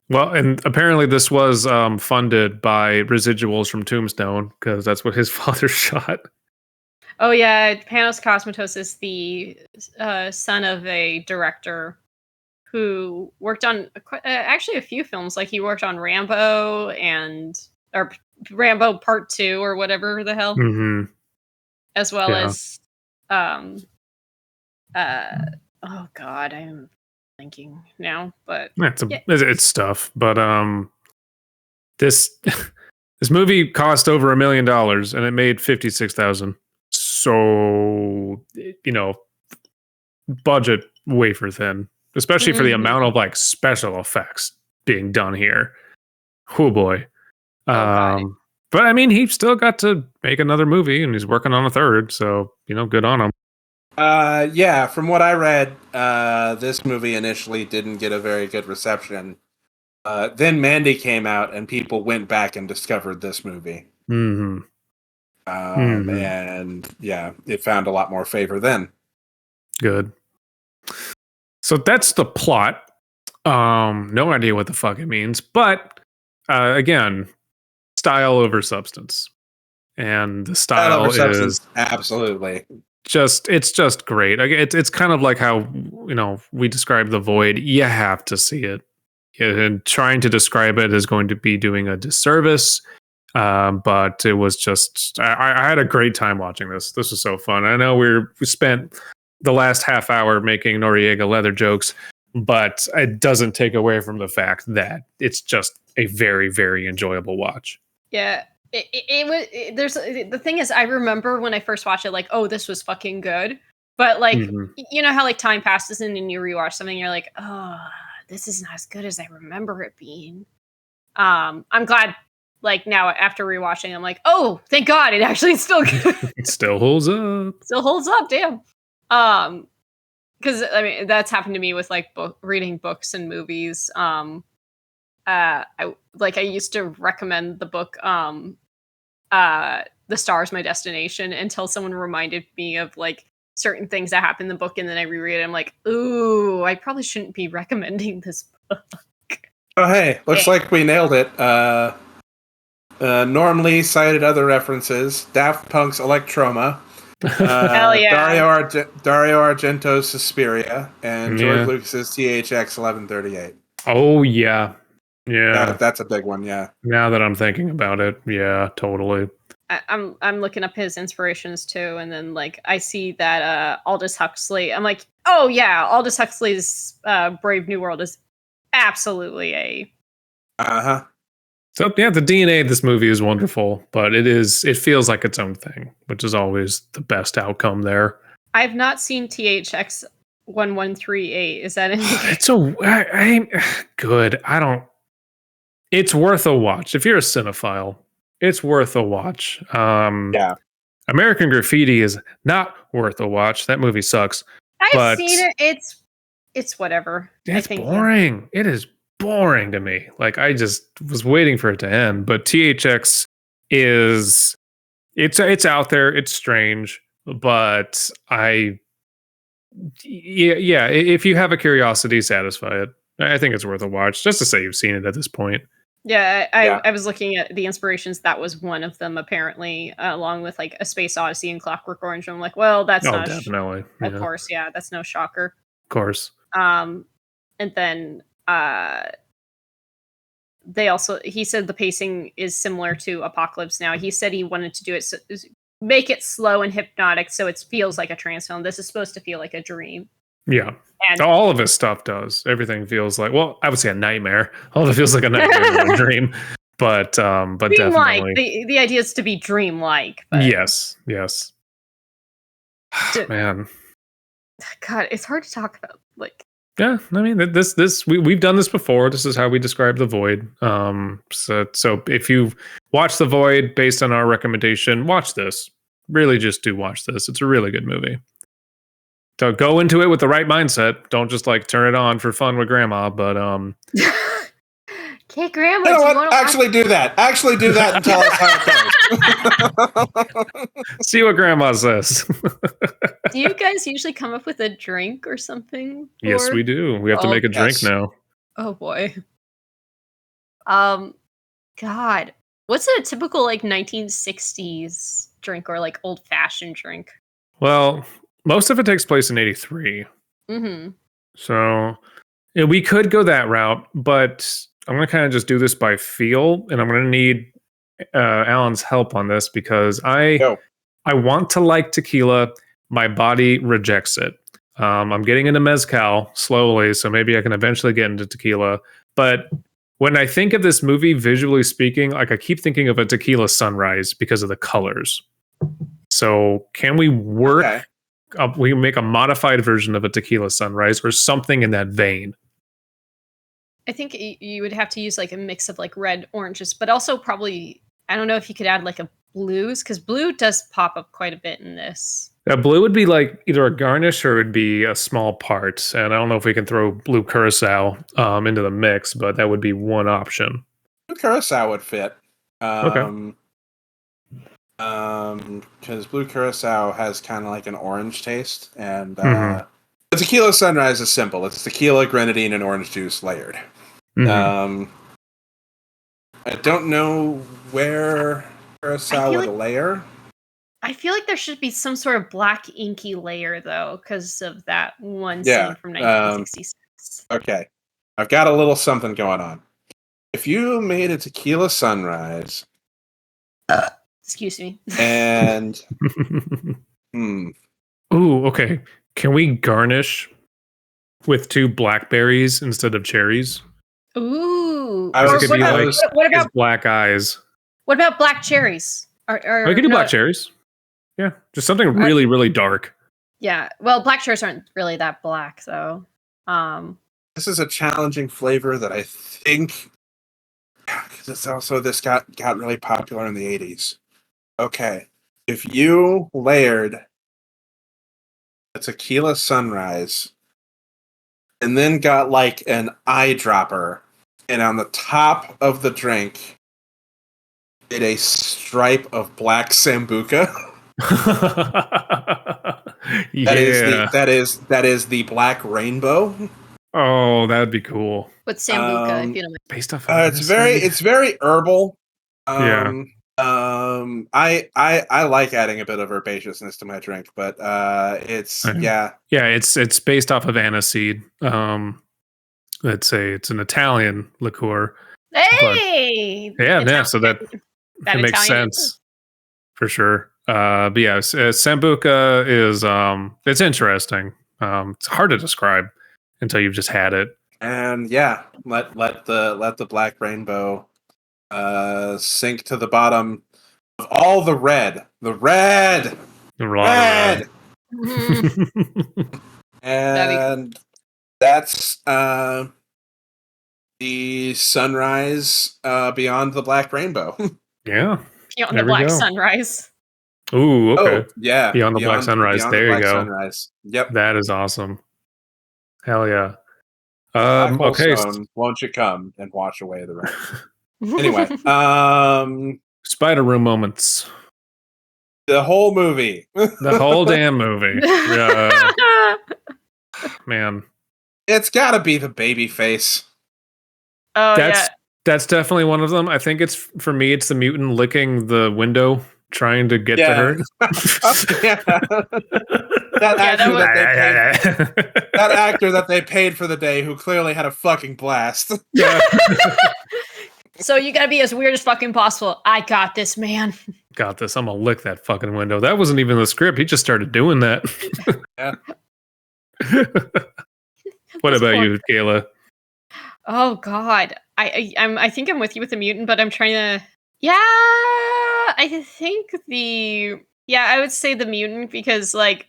Well, and apparently this was funded by residuals from Tombstone, because that's what his father shot. Oh yeah, Panos Cosmatos is the son of a director who worked on actually a few films. Like he worked on Rambo or Rambo Part 2 or whatever the hell, as well as oh god, I'm thinking now, but it's stuff. But this this movie cost over $1 million and it made 56,000. So budget wafer thin, especially for the amount of like special effects being done here. Oh boy. But I mean, he still got to make another movie and he's working on a third, so good on him. Yeah, from what I read, this movie initially didn't get a very good reception. Then Mandy came out and people went back and discovered this movie. And yeah, it found a lot more favor then. Good. So that's the plot. No idea what the fuck it means, but again, style over substance, and the style is substance, absolutely it's just great. It's kind of like how we describe The Void. You have to see it, and trying to describe it is going to be doing a disservice. But it was just I had a great time watching this. This was so fun. I know we spent the last half hour making Noriega leather jokes, but it doesn't take away from the fact that it's just a very, very enjoyable watch. Yeah, it was. The thing is, I remember when I first watched it, like, oh, this was fucking good. But like, you know how like time passes and then you rewatch something, and you're like, oh, this is not as good as I remember it being. I'm glad. Like now, after rewatching, I'm like, oh, thank God, it actually is still good. It still holds up. Still holds up, damn. Because I mean, that's happened to me with like reading books and movies. I used to recommend the book, The Star's My Destination, until someone reminded me of like certain things that happen in the book, and then I reread it. I'm like, ooh, I probably shouldn't be recommending this book. Oh, hey, looks like we nailed it. Normally cited other references: Daft Punk's Electroma, Hell yeah. Dario Argento's Suspiria, and George Lucas's THX 1138. Oh yeah, that's a big one. Yeah. Now that I'm thinking about it, yeah, totally. I'm looking up his inspirations too, and then like I see that Aldous Huxley. I'm like, oh yeah, Aldous Huxley's Brave New World is absolutely a. So yeah, the DNA of this movie is wonderful, but it feels like its own thing, which is always the best outcome there. I've not seen THX 1138. Is that good. It's worth a watch. If you're a cinephile, it's worth a watch. Yeah. American Graffiti is not worth a watch. That movie sucks. I've seen it. It's whatever. It's boring. It is boring to me. Like I just was waiting for it to end. But THX it's out there. It's strange, but if you have a curiosity, satisfy it. I think it's worth a watch, just to say you've seen it at this point. Yeah, I was looking at the inspirations. That was one of them, apparently, along with like A Space Odyssey and Clockwork Orange. I'm like, well, that's not definitely. Of course, yeah, that's no shocker. Of course. And then he said the pacing is similar to Apocalypse Now. He said he wanted to do it make it slow and hypnotic, so it feels like a trance film. This is supposed to feel like a dream. Yeah. And all of his stuff does. Everything feels like, well, I would say a nightmare. All of it feels like a nightmare or a dream. But definitely. The idea is to be dreamlike. But yes. Man. God, it's hard to talk about like Yeah, I mean we've done this before. This is how we describe the Void. So if you watch the Void based on our recommendation, watch this. Really, just do watch this. It's a really good movie. So go into it with the right mindset. Don't just like turn it on for fun with grandma. But Okay, Grandma. You know what? Actually do that. Actually do that and tell us how it goes. see what grandma says. Do you guys usually come up with a drink or something? Yes, we do. We have to make a drink now. Oh boy. God, what's a typical like 1960s drink or like old fashioned drink? Well, most of it takes place in '83. Mm-hmm. So yeah, we could go that route, but I'm going to kind of just do this by feel, and I'm going to need Alan's help on this because I want to like tequila. My body rejects it. I'm getting into mezcal slowly, so maybe I can eventually get into tequila. But when I think of this movie, visually speaking, like I keep thinking of a tequila sunrise because of the colors. So can we work? Okay. We can make a modified version of a tequila sunrise or something in that vein. I think you would have to use like a mix of like red, oranges, but also probably, I don't know if you could add like a blues, because blue does pop up quite a bit in this. Blue would be like either a garnish or it would be a small part. And I don't know if we can throw blue curacao into the mix, but that would be one option. Blue curacao would fit. Okay. Because blue curacao has kind of like an orange taste, and the tequila sunrise is simple. It's tequila, grenadine, and orange juice layered. I don't know where curacao would layer. I feel like there should be some sort of black inky layer though, because of that one scene from 1966. Okay, I've got a little something going on. If you made a tequila sunrise. Excuse me. And Ooh, okay. Can we garnish with 2 blackberries instead of cherries? Ooh. What about black eyes? What about black cherries? We could do black cherries. Yeah, just something really, really dark. Yeah. Well, black cherries aren't really that black, though. This is a challenging flavor that I think, because it's also this got really popular in the 80s. Okay, if you layered a tequila sunrise and then got like an eyedropper, and on the top of the drink did a stripe of black sambuca. Yeah. That is the black rainbow. Oh, that'd be cool. What's sambuca? If you don't know. Based off it's very herbal. Yeah. I like adding a bit of herbaceousness to my drink, but it's it's based off of aniseed. Let's say it's an Italian liqueur. Hey, so that makes sense for sure. But yeah, sambuca is it's interesting. It's hard to describe until you've just had it. And yeah, let the black rainbow sink to the bottom of all the red. And that's the sunrise beyond the black rainbow. Yeah. Beyond the black sunrise. Ooh, okay. Oh, yeah. Beyond the black sunrise. There you go. Sunrise. Yep. That is awesome. Hell yeah. Okay. Stone, won't you come and wash away the rain? Anyway, Spider Room moments. The whole movie. The whole damn movie. Man. It's gotta be the baby face. Oh, that's definitely one of them. I think it's for me, it's the mutant licking the window, trying to get to her. That actor that they paid for the day, who clearly had a fucking blast. Yeah. So you gotta be as weird as fucking possible. I got this, man. Got this. I'm gonna lick that fucking window. That wasn't even the script. He just started doing that. Yeah. What about you, Kaela? Oh God, I think I'm with you with the mutant, but I'm trying to. Yeah, I think I would say the mutant because like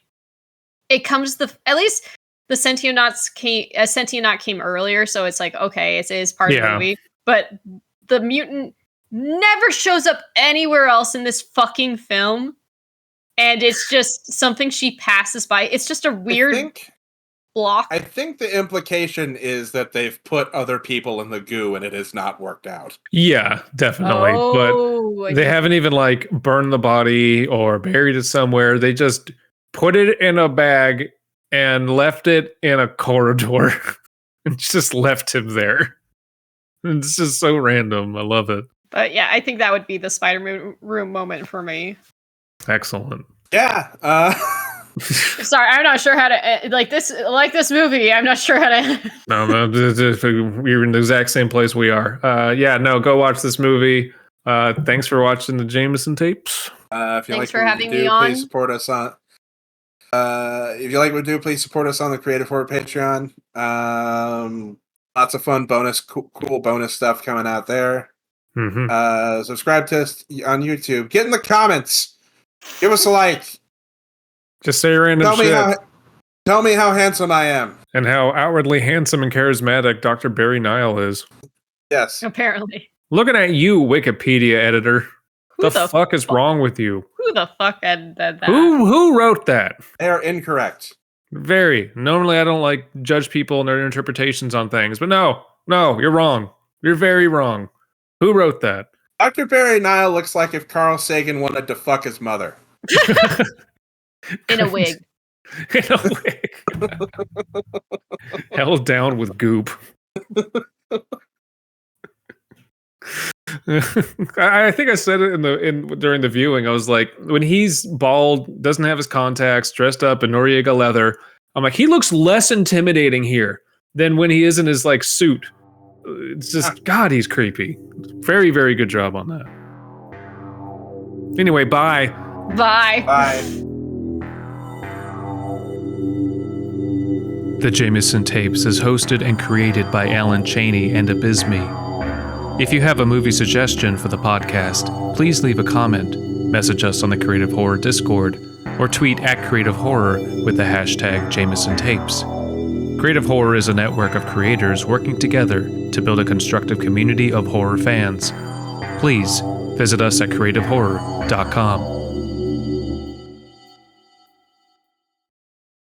it comes at least the sentient knot came earlier, so it's like, okay, it is part of the movie. But the mutant never shows up anywhere else in this fucking film. And it's just something she passes by. It's just a weird block. I think the implication is that they've put other people in the goo and it has not worked out. Yeah, definitely. But they haven't even like burned the body or buried it somewhere. They just put it in a bag and left it in a corridor and just left him there. It's just so random. I love it. But yeah, I think that would be the Spider Room moment for me. Excellent. Yeah. Sorry, I'm not sure how to like this movie. I'm not sure how to. No, we're in the exact same place we are. Go watch this movie. Thanks for watching the Jaymeson tapes. If you Thanks for having me on. Please support us on. If you like what we do, please support us on the Creative Horror Patreon. Lots of fun cool bonus stuff coming out there. Mm-hmm. Subscribe to us on YouTube. Get in the comments. Give us a like. Just say random shit. Tell me how handsome I am. And how outwardly handsome and charismatic Dr. Barry Nile is. Yes. Apparently. Looking at you, Wikipedia editor. Who the fuck is wrong with you? Who the fuck edited that? Who wrote that? They are incorrect. Very. Normally I don't like judge people and their interpretations on things, but no, you're wrong. You're very wrong. Who wrote that? Dr. Barry Nile looks like if Carl Sagan wanted to fuck his mother. In a wig. In a wig. Held down with goop. I think I said it during the viewing. I was like, when he's bald, doesn't have his contacts, dressed up in Noriega leather, I'm like, he looks less intimidating here than when he is in his like suit. It's just God, he's creepy. Very, very good job on that. Anyway, bye. Bye. The Jaymeson Tapes is hosted and created by Alan Cheney and Abysme. If you have a movie suggestion for the podcast, please leave a comment, message us on the Creative Horror Discord, or tweet at Creative Horror with the hashtag Jaymeson Tapes. Creative Horror is a network of creators working together to build a constructive community of horror fans. Please visit us at creativehorror.com.